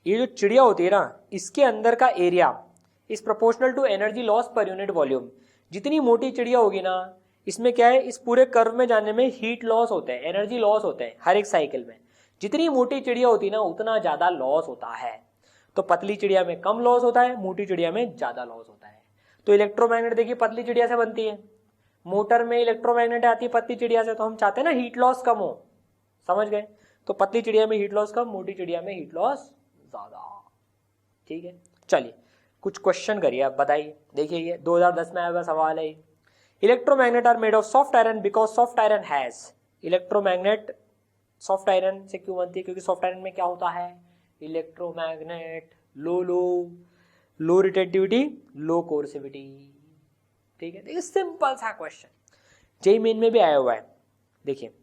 ये जो चिड़िया होती है ना, इसके अंदर का area is proportional to energy loss per unit volume. जितनी मोटी चिड़िया होगी ना, इसमें क्या है, इस पूरे कर्व में जाने में हीट लॉस होते हैं, एनर्जी लॉस होते हैं हर एक साइकिल में। जितनी मोटी चिड़िया होती है ना उतना ज्यादा लॉस होता है। तो पतली चिड़िया में कम लॉस होता है, मोटी चिड़िया में ज्यादा लॉस होता है। तो इलेक्ट्रोमैग्नेट देखिए पतली चिड़िया से बनती है, मोटर में इलेक्ट्रोमैग्नेट आती है पतली चिड़िया से, तो हम चाहते हैं ना हीट लॉस कम हो, समझ गए? तो पतली चिड़िया में हीट लॉस कम, मोटी चिड़िया में हीट लॉस ज्यादा। ठीक है, चलिए कुछ क्वेश्चन करिए आप, बताइए। देखिए ये 2010 में आया हुआ सवाल है। Electromagnet are made of soft iron because soft iron has. Electromagnet soft iron से क्यों बनती है? क्योंकि सॉफ्ट आयरन में क्या होता है? इलेक्ट्रोमैग्नेट, लो रिटेंटिविटी, लो कोर्सिविटी। ठीक है, देखिए सिंपल सा क्वेश्चन, जेईई मेन में भी आया हुआ है। देखिए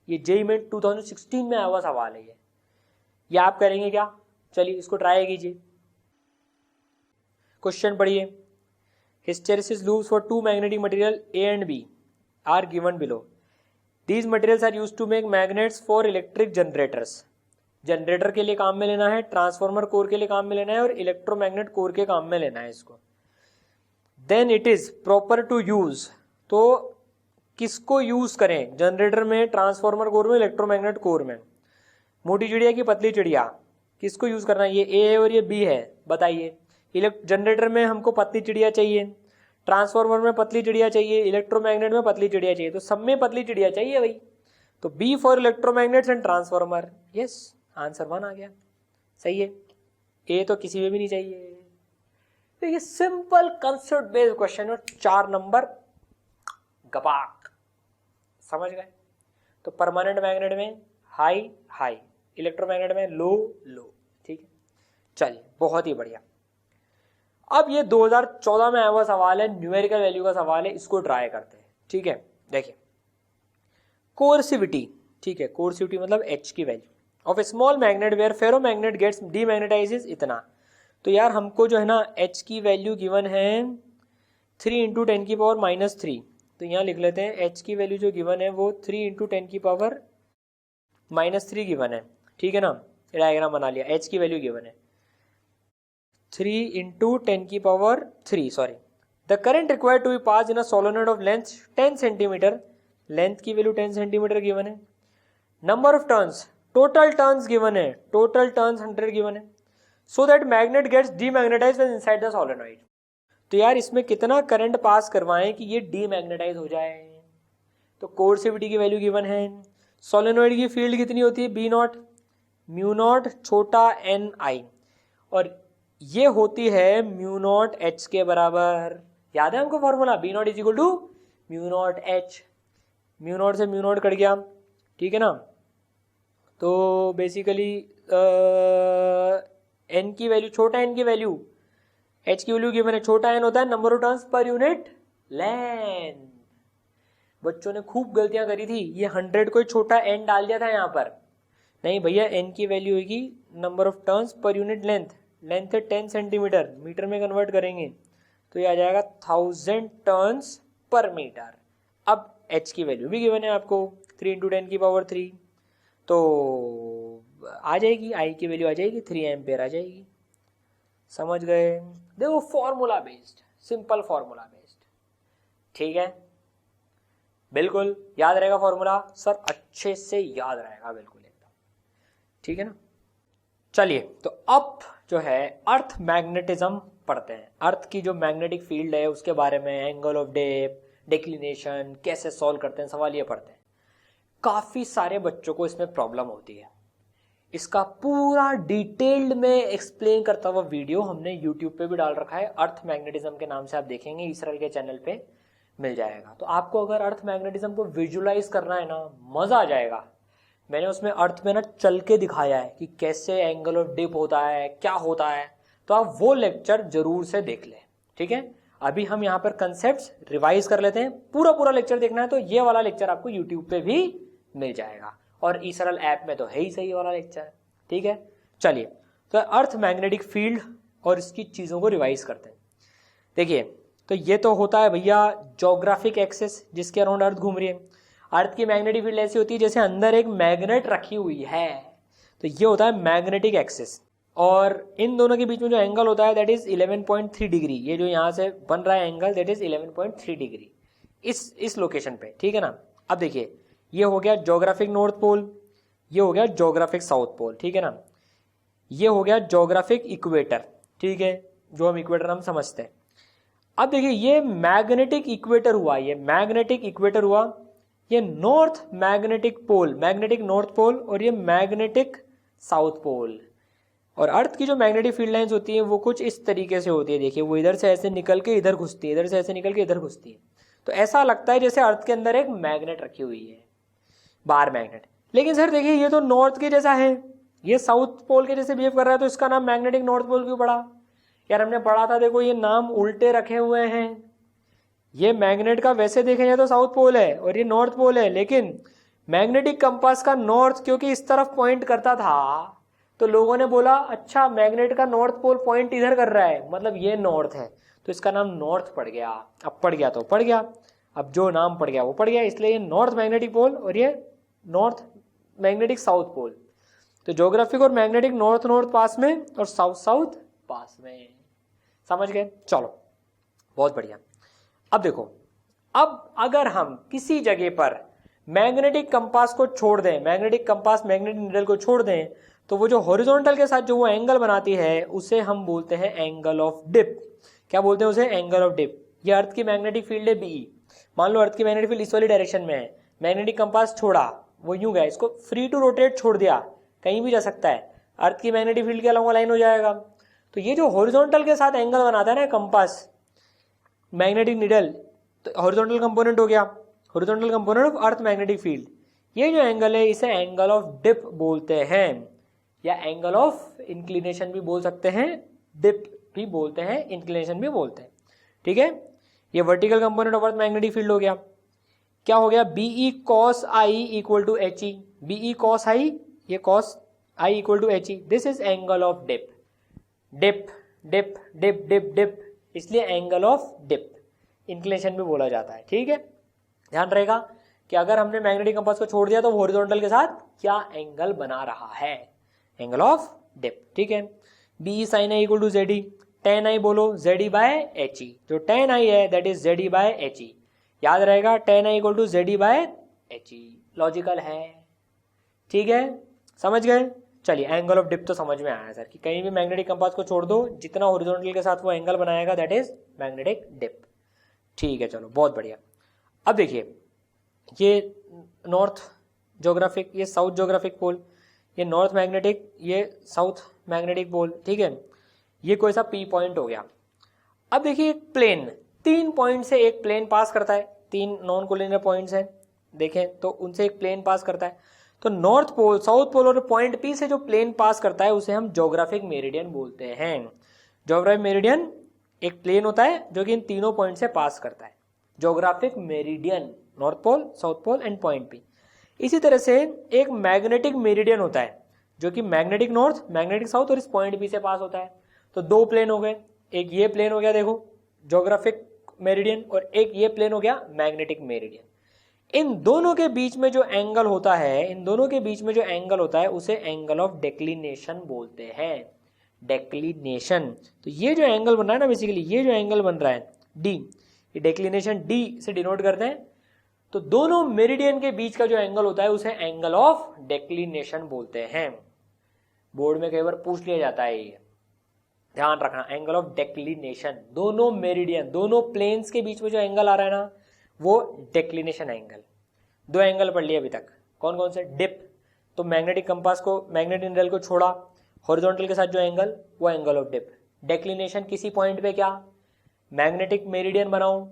ये जेईई मेन 2016 में आया हुआ सवाल है ये आप करेंगे क्या? चलिए इसको ट्राई कीजिए। क्वेश्चन पढ़िए। Hysteresis loops for two magnetic material A and B are given below. These materials are used to make magnets for electric generators. Generator के लिए काम में लेना है, ट्रांसफॉर्मर कोर के लिए काम में लेना है, और इलेक्ट्रोमैग्नेट कोर के काम में लेना है इसको। Then it is proper to use. तो किसको यूज करें? जनरेटर में, ट्रांसफॉर्मर कोर में, इलेक्ट्रोमैग्नेट कोर में। मोटी चिड़िया की पतली चिड़िया, किसको यूज करना है? ये ए है और ये बी है, बताइए। जनरेटर में हमको पतली चिड़िया चाहिए, ट्रांसफॉर्मर में पतली चिड़िया चाहिए, इलेक्ट्रोमैग्नेट में पतली चिड़िया चाहिए, तो सब में पतली चिड़िया चाहिए भाई। तो B for electromagnets and transformer. Yes, answer 1 आ गया, सही है। ए तो किसी में भी नहीं चाहिए। तो ये सिंपल कंसेप्ट बेस्ड क्वेश्चन और 4 नंबर गपाक, समझ गए? तो परमानेंट मैग्नेट में हाई हाई, इलेक्ट्रोमैग्नेट में लो लो। ठीक है, चलिए बहुत ही बढ़िया। अब ये 2014 में आया हुआ सवाल है, न्यूमेरिकल वैल्यू का सवाल है, इसको ट्राई करते हैं। ठीक है, देखिए कोर्सिविटी। ठीक है, कोर्सिविटी मतलब एच की value of a small magnet where ferromagnet gets demagnetizes इतना। तो यार हमको जो है ना H की वैल्यू गिवन है 3 इंटू 10 की पावर -3। तो यहाँ लिख लेते हैं H की वैल्यू जो गिवन है वो 3 इंटू 10 की पावर -3 गिवन है, ठीक है ना। डायग्राम बना लिया, H की वैल्यू गिवन है 3 इंटू 10 की power 3, sorry. The current required to be pass in a solenoid of length 10 centimetre, length की वैल्यू 10 सेंटीमीटर गिवन है। Number of turns, total turns given है, टोटल टर्न्स 100 गिवन है। So that magnet gets demagnetized when inside the solenoid. तो यार इसमें कितना current pass करवाएं कि ये डीमैग्नेटाइज हो जाए। तो कोर्सिविटी की वैल्यू गिवन है। सोलेनोइड की फील्ड कितनी होती है, बी नॉट, म्यू नॉट छोटा एन आई, और ये होती है म्यू नॉट एच के बराबर। याद है हमको formula, B naught is equal to mu naught H. Mu naught से म्यू नॉट कट गया, ठीक है ना। तो बेसिकली एन की वैल्यू, छोटा एन की वैल्यू, एच की वैल्यू गिवन है, छोटा एन होता है number of turns per unit length. बच्चों ने खूब गलतियां करी थी, ये 100 को छोटा एन डाल दिया था यहाँ पर। नहीं भैया, एन की वैल्यू होगी number of turns per unit length. Length है 10 सेंटीमीटर, मीटर में कन्वर्ट करेंगे तो ये आ जाएगा 1000 टर्न्स पर मीटर। अब एच की वैल्यू भी गिवन है आपको 3 इंटू 10 की पावर 3, तो आ जाएगी, आई की वैल्यू आ जाएगी 3 एम्पेयर आ जाएगी। समझ गए। देखो formula based, simple formula based, ठीक है, बिल्कुल याद रहेगा फॉर्मूला सर, अच्छे से याद रहेगा बिल्कुल एकदम, ठीक है ना। चलिए तो अब जो है अर्थ मैग्नेटिज्म पढ़ते हैं। अर्थ की जो मैग्नेटिक फील्ड है उसके बारे में, एंगल ऑफ डेप, डिक्लिनेशन कैसे सॉल्व करते हैं, सवाल ये पढ़ते हैं। काफी सारे बच्चों को इसमें प्रॉब्लम होती है। इसका पूरा डिटेल्ड में एक्सप्लेन करता हुआ वीडियो हमने यूट्यूब पे भी डाल रखा है, अर्थ मैग्नेटिज्म के नाम से आप देखेंगे, इसराइल के चैनल पे मिल जाएगा। तो आपको अगर अर्थ मैग्नेटिज्म को विजुलाइज करना है ना, मजा आ जाएगा। मैंने उसमें अर्थ में ना चल के दिखाया है कि कैसे एंगल ऑफ डिप होता है, क्या होता है, तो आप वो लेक्चर जरूर से देख लें, ठीक है। अभी हम यहाँ पर कंसेप्ट्स रिवाइज कर लेते हैं। पूरा लेक्चर देखना है तो ये वाला लेक्चर आपको यूट्यूब पे भी मिल जाएगा, और इसरल ऐप में तो है ही सही वाला लेक्चर, ठीक है। चलिए तो अर्थ मैग्नेटिक फील्ड और इसकी चीजों को रिवाइज करते हैं। देखिए तो ये तो होता है भैया ज्योग्राफिक एक्सिस जिसके अराउंड अर्थ घूम रही है। अर्थ की मैग्नेटिक फील्ड ऐसी होती है जैसे अंदर एक मैग्नेट रखी हुई है, तो ये होता है मैग्नेटिक एक्सिस। और इन दोनों के बीच में जो एंगल होता है दैट इज 11.3 डिग्री। ये जो यहाँ से बन रहा है एंगल दैट इज 11.3 डिग्री इस लोकेशन पे, ठीक है ना। अब देखिए ये हो गया ज्योग्राफिक नॉर्थ पोल, ये हो गया ज्योग्राफिक साउथ पोल, ठीक है ना। ये हो गया ज्योग्राफिक इक्वेटर, ठीक है, जो हम इक्वेटर हम समझते हैं। अब देखिए ये मैग्नेटिक इक्वेटर हुआ, ये मैग्नेटिक इक्वेटर हुआ, ये north magnetic pole, magnetic north pole, और ये मैग्नेटिक साउथ पोल। और अर्थ की जो मैग्नेटिक फील्ड लाइंस होती है वो कुछ इस तरीके से होती है। देखिए वो इधर से ऐसे निकल के इधर घुसती है, इधर से ऐसे निकल के इधर घुसती है। तो ऐसा लगता है जैसे अर्थ के अंदर एक मैग्नेट रखी हुई है, बार मैग्नेट। लेकिन सर देखिए ये तो नॉर्थ के जैसा है, ये साउथ पोल के जैसे बिहेव कर रहा है, तो इसका नाम मैग्नेटिक नॉर्थ पोल क्यों पड़ा? यार हमने पढ़ा था, देखो ये नाम उल्टे रखे हुए हैं। ये मैग्नेट का वैसे देखें जाए तो साउथ पोल है और ये नॉर्थ पोल है, लेकिन मैग्नेटिक कंपास का नॉर्थ क्योंकि इस तरफ पॉइंट करता था तो लोगों ने बोला अच्छा मैग्नेट का नॉर्थ पोल पॉइंट इधर कर रहा है, मतलब ये नॉर्थ है, तो इसका नाम नॉर्थ पड़ गया। अब पड़ गया तो पड़ गया, अब जो नाम पड़ गया वो पड़ गया, इसलिए ये नॉर्थ मैग्नेटिक पोल और ये नॉर्थ मैग्नेटिक साउथ पोल। तो ज्योग्राफिक और मैग्नेटिक नॉर्थ नॉर्थ पास में और साउथ साउथ पास में, समझ गए। चलो बहुत बढ़िया। अब देखो, अब अगर हम किसी जगह पर मैग्नेटिक कंपास को छोड़ दें, मैग्नेटिक कंपास मैग्नेटिक नीडल को छोड़ दें, तो वो जो हॉरिजॉन्टल के साथ जो वो एंगल बनाती है उसे हम बोलते हैं एंगल ऑफ डिप। क्या बोलते हैं उसे? Angle of dip. ये अर्थ की मैग्नेटिक फील्ड है बीई, मान लो अर्थ की मैग्नेटिक फील्ड इस वाली डायरेक्शन में है, मैग्नेटिक कंपास छोड़ा, वो यूं गया, इसको फ्री टू रोटेट छोड़ दिया, कहीं भी जा सकता है, अर्थ की मैग्नेटिक फील्ड के अलावा लाइन हो जाएगा। तो ये जो हॉरिजॉन्टल के साथ एंगल बनाता है ना कंपास मैग्नेटिक नीडल, तो हॉरिजॉन्टल कंपोनेंट हो गया, horizontal component of earth magnetic field. ये जो एंगल है इसे एंगल ऑफ डिप बोलते हैं, या एंगल ऑफ इंक्लिनेशन भी बोल सकते हैं, डिप भी बोलते हैं, इंक्लिनेशन भी बोलते हैं, ठीक है। ये vertical component of earth magnetic field हो गया। क्या हो गया? B E cos I equal to H E, B E cos I, ये cos I equal to H E, this is angle of dip, dip dip dip dip dip, इसलिए angle of dip inclination भी बोला जाता है। ठीक है, ध्यान रहेगा कि अगर हमने मैग्नेटिक कंपास को छोड़ दिया तो हॉरिजॉन्टल के साथ क्या एंगल बना रहा है, एंगल ऑफ डिप। ठीक है, B E sine I equal to Z E, tan I बोलो Z E by H E, जो टेन आई है that is Z E by H E, याद रहेगा tan I equal to Z E by H E, logical है। ठीक है, समझ गए। चलिए एंगल ऑफ डिप तो समझ में आया सर कि कहीं भी मैग्नेटिक कंपास को छोड़ दो, जितना हॉरिजॉन्टल के साथ वो एंगल बनाएगा दैट इज मैग्नेटिक डिप। ठीक है, चलो बहुत बढ़िया। अब देखिए ये नॉर्थ ज्योग्राफिक, ये साउथ ज्योग्राफिक पोल, ये नॉर्थ मैग्नेटिक, ये साउथ मैग्नेटिक पोल। ठीक है, ये कोई सा पी पॉइंट हो गया। अब देखिए एक प्लेन, 3 पॉइंट से एक प्लेन पास करता है, 3 नॉन कोलिनियर पॉइंट्स हैं देखें तो उनसे एक प्लेन पास करता है। तो नॉर्थ पोल, साउथ पोल और पॉइंट पी से जो प्लेन पास करता है उसे हम ज्योग्राफिक मेरिडियन बोलते हैं। ज्योग्राफिक मेरिडियन एक प्लेन होता है जो कि इन तीनों पॉइंट से पास करता है, geographic meridian, north pole, south pole and point P. इसी तरह से एक मैग्नेटिक मेरिडियन होता है जो कि मैग्नेटिक नॉर्थ, मैग्नेटिक साउथ और इस पॉइंट पी से पास होता है। तो 2 प्लेन हो गए, एक ये प्लेन हो गया देखो ज्योग्राफिक मेरिडियन, और एक ये प्लेन हो गया मैग्नेटिक मेरिडियन। इन दोनों के बीच में जो एंगल होता है, इन दोनों के बीच में जो एंगल होता है उसे एंगल ऑफ डेक्लिनेशन बोलते हैं, डेक्लिनेशन। तो ये जो एंगल बन रहा है ना, बेसिकली ये जो एंगल बन रहा है डी, ये डेक्लिनेशन डी से डिनोट करते हैं। तो दोनों मेरिडियन के बीच का जो एंगल होता है उसे एंगल ऑफ डेक्लिनेशन बोलते हैं। बोर्ड में कई बार पूछ लिया जाता है, ये ध्यान रखना, एंगल ऑफ डेक्लिनेशन, दोनों मेरिडियन, दोनों प्लेन्स के बीच में जो एंगल आ रहा है ना वो डेक्लिनेशन एंगल। 2 एंगल पढ़ लिए अभी तक, कौन कौन से? डिप, तो मैग्नेटिक कंपास को, मैग्नेटिक नीडल को छोड़ा, हॉरिजॉन्टल के साथ जो एंगल वो एंगल ऑफ डिप। डेक्लिनेशन किसी पॉइंट पे क्या, मैग्नेटिक मेरिडियन बनाऊं,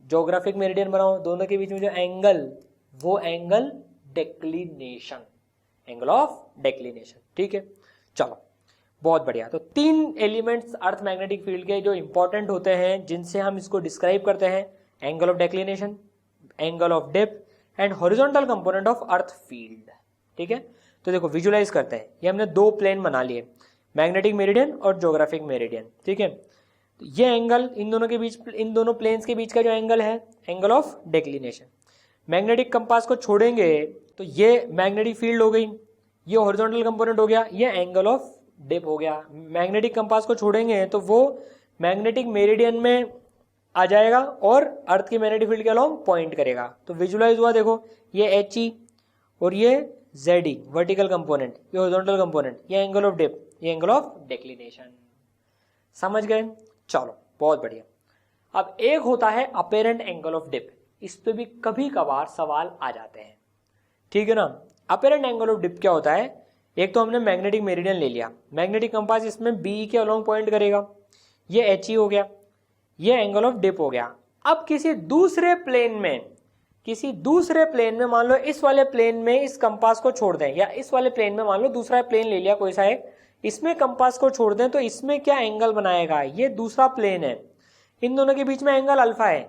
ज्योग्राफिक मेरिडियन बनाऊं, दोनों के बीच में जो एंगल वो angle declination, angle of declination. ठीक है, चलो बहुत बढ़िया। तो 3 एलिमेंट्स अर्थ मैग्नेटिक फील्ड के जो इंपॉर्टेंट होते हैं जिनसे हम इसको डिस्क्राइब करते हैं, angle of declination, angle of dip and horizontal component of earth field. ठीक है, तो देखो विजुलाइज करते हैं, ये हमने 2 प्लेन बना लिए, मैग्नेटिक मेरिडियन और ज्योग्राफिक मेरिडियन। ठीक है, तो ये एंगल इन दोनों के बीच, इन दोनों प्लेन्स के बीच का जो एंगल है angle of declination. Magnetic compass को छोड़ेंगे तो ये मैग्नेटिक फील्ड हो गई, ये हॉरिजॉन्टल कंपोनेंट हो गया, ये एंगल ऑफ डिप हो गया। मैग्नेटिक कंपास को छोड़ेंगे तो वो मैग्नेटिक मेरिडियन में आ जाएगा और अर्थ की मैग्नेटिक फील्ड के अलोंग पॉइंट करेगा। तो विजुलाइज हुआ, देखो ये एच ई और ये जेड ई वर्टिकल कंपोनेंट, ये हॉरिजॉन्टल कंपोनेंट, ये एंगल ऑफ डिप, ये एंगल ऑफ डेक्लिनेशन। समझ गए? चलो बहुत बढ़िया। अब एक होता है अपेरेंट एंगल ऑफ डिप, इस पे भी कभी कभार सवाल आ जाते हैं। ठीक है ना, अपेरेंट एंगल ऑफ डिप क्या होता है? एक तो हमने मैग्नेटिक मेरिडियन ले लिया, मैग्नेटिक कंपास इसमें बी के अलोंग पॉइंट करेगा, ये एच ई हो गया, ये एंगल ऑफ डिप हो गया। अब किसी दूसरे प्लेन में मान लो इस वाले प्लेन में इस कंपास को छोड़ दें, या इस वाले प्लेन में मान लो दूसरा प्लेन ले लिया कोई सा एक, इसमें कंपास को छोड़ दें तो इसमें क्या एंगल बनाएगा? ये दूसरा प्लेन है, इन दोनों के बीच में एंगल अल्फा है,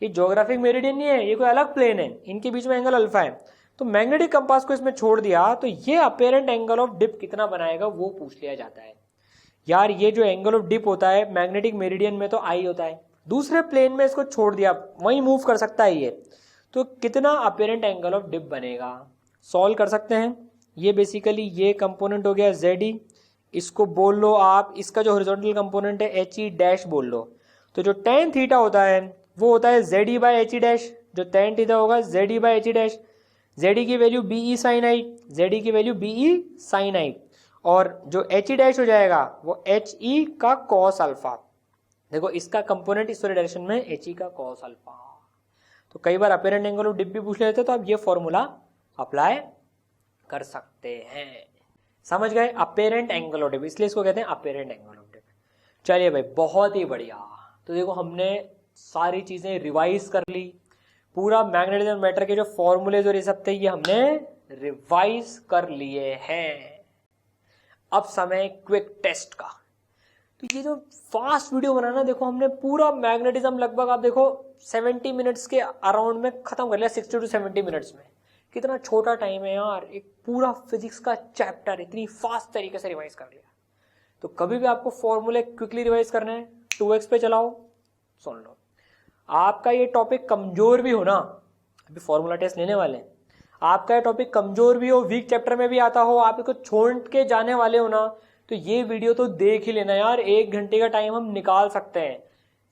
ये ज्योग्राफिक मेरिडियन नहीं है, ये कोई अलग प्लेन है, इनके बीच में एंगल अल्फा है। तो मैग्नेटिक कंपास को इसमें छोड़ दिया तो ये अपेरेंट एंगल ऑफ डिप कितना बनाएगा वो पूछ लिया जाता है। यार ये जो एंगल ऑफ डिप होता है मैग्नेटिक मेरिडियन में तो आई होता है, दूसरे प्लेन में इसको छोड़ दिया, वहीं मूव कर सकता है ये, तो कितना अपेरेंट एंगल ऑफ डिप बनेगा? सॉल्व कर सकते हैं। ये बेसिकली ये कंपोनेंट हो गया जेड ई, इसको बोल लो आप, इसका जो हॉरिजॉन्टल कंपोनेंट है एच ई डैश बोल लो। तो जो tan थीटा होता है वो होता है Z E by H E dash, जो tan थीटा होगा Z E by H E dash, Z E की value B E sine I, Z E की value B E sine I, और जो एच ई डैश हो जाएगा वो H E का कॉस अल्फा। देखो इसका कंपोनेंट इस वाले डायरेक्शन में एच ई का कॉस अल्फा। तो कई बार अपेरेंट एंगल ऑफ डिप भी पूछ लेते तो आप ये फॉर्मूला अप्लाई कर सकते हैं। समझ गए? अपेरेंट एंगल ऑफ डिप, इसलिए इसको कहते हैं अपेरेंट एंगल ऑफ डिप। चलिए भाई बहुत ही बढ़िया। तो देखो हमने सारी चीजें रिवाइज कर ली, पूरा मैग्नेटिज्म मैटर के जो फॉर्मूलेज और ये सब थे ये हमने रिवाइज कर लिए हैं। अब समय क्विक टेस्ट का। तो ये जो फास्ट वीडियो बनाना, देखो हमने पूरा मैग्नेटिज्म लगभग आप देखो 70 मिनट्स के अराउंड में खत्म कर लिया, 60 to 70 मिनट्स में, कितना छोटा टाइम है यार, एक पूरा फिजिक्स का चैप्टर इतनी फास्ट तरीके से रिवाइज कर लिया। तो कभी भी आपको फॉर्मूले क्विकली रिवाइज करने हैं, 2x पे चलाओ, सुन लो। आपका ये टॉपिक कमजोर भी हो ना, अभी फॉर्मूला टेस्ट लेने वाले हैं, आपका ये टॉपिक कमजोर भी हो, वीक चैप्टर में भी आता हो, आप इसको छोड़ के जाने वाले हो ना, तो ये वीडियो तो देख ही लेना यार। 1 घंटे का टाइम हम निकाल सकते हैं।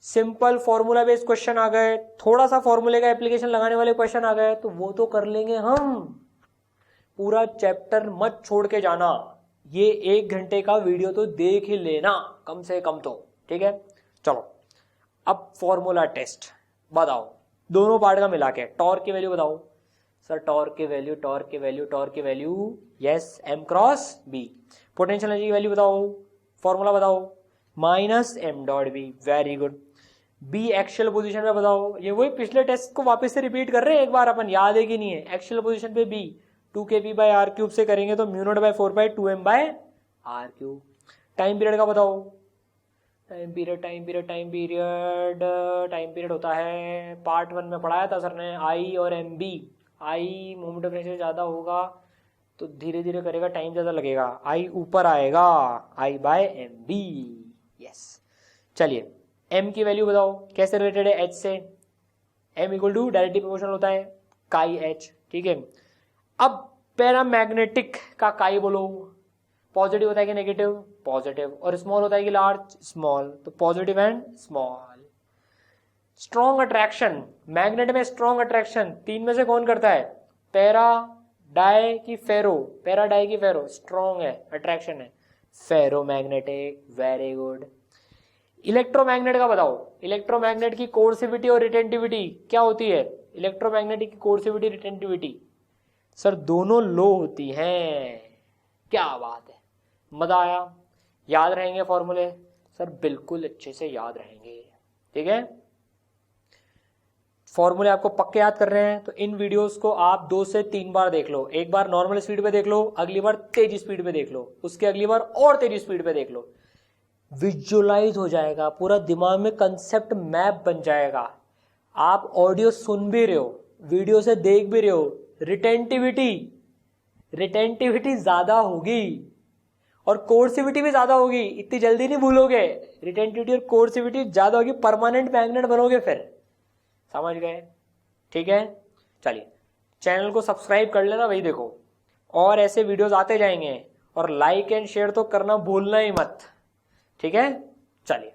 सिंपल फॉर्मूला बेस्ड क्वेश्चन आ गए, थोड़ा सा फॉर्मूले का एप्लीकेशन लगाने वाले क्वेश्चन आ गए, तो वो तो कर लेंगे हम। पूरा चैप्टर मत छोड़ के जाना, ये 1 घंटे का वीडियो तो देख ही लेना कम से कम तो, ठीक है। चलो अब फॉर्मूला टेस्ट बताओ, दोनों पार्ट का मिला के। टॉर्क की वैल्यू बताओ सर, टॉर्क की वैल्यू, टॉर्क की वैल्यू, टॉर्क की value, yes M cross B. Potential energy की वैल्यू बताओ, फॉर्मूला बताओ, minus M dot B, very good. B actual position पे बताओ, ये वही पिछले टेस्ट को वापस से रिपीट कर रहे हैं एक बार, अपन याद है कि नहीं है। एक्चुअल पोजीशन पे बी 2kp/r³ से करेंगे तो μ0/4/2m/r³। टाइम पीरियड का बताओ, टाइम पीरियड होता है, पार्ट 1 में पढ़ाया था सर ने, आई और M B. I moment of inertia ज्यादा होगा तो धीरे धीरे करेगा, टाइम ज्यादा लगेगा, आई ऊपर आएगा, I/mb, यस। चलिए m की वैल्यू बताओ, कैसे रिलेटेड है h से, m equal to directly proportional होता है काई h, ठीक है। अब पैरामैग्नेटिक का काई बोलो, पॉजिटिव होता है कि नेगेटिव, पॉजिटिव, और स्मॉल होता है कि लार्ज, स्मॉल, तो positive and small. Strong attraction, magnet में स्ट्रॉन्ग अट्रैक्शन 3 में से कौन करता है, पैरा डाई की फेरो, पैरा डाई की फेरो, स्ट्रॉन्ग है, अट्रैक्शन है, फेरोमैग्नेटिक, वेरी गुड। इलेक्ट्रोमैग्नेट का बताओ, इलेक्ट्रोमैग्नेट की कोर्सिविटी और रिटेंटिविटी क्या होती है, इलेक्ट्रोमैग्नेटिक की कोर्सिविटी रिटेंटिविटी सर दोनों लो होती हैं। क्या बात है, मजा आया। याद रहेंगे फॉर्मूले सर, बिल्कुल अच्छे से याद रहेंगे, ठीक है। फॉर्मूले आपको पक्के याद कर रहे हैं तो इन वीडियोस को आप 2 से 3 बार देख लो। एक बार नॉर्मल स्पीड पे देख लो, अगली बार तेज स्पीड पे देख लो, उसके अगली बार और तेज स्पीड पे देख लो। विजुअलाइज हो जाएगा, पूरा दिमाग में कंसेप्ट मैप बन जाएगा। आप ऑडियो सुन भी रहे हो, वीडियो से देख भी रहे हो, रिटेंटिविटी ज्यादा होगी और कोर्सिविटी भी ज्यादा होगी, इतनी जल्दी नहीं भूलोगे। रिटेंटिविटी और कोर्सिविटी ज्यादा होगी, परमानेंट मैग्नेट बनोगे फिर, समझ गए, ठीक है। चलिए चैनल को सब्सक्राइब कर लेना भाई, देखो और ऐसे वीडियोस आते जाएंगे, और लाइक एंड शेयर तो करना भूलना ही मत, ठीक है। चलिए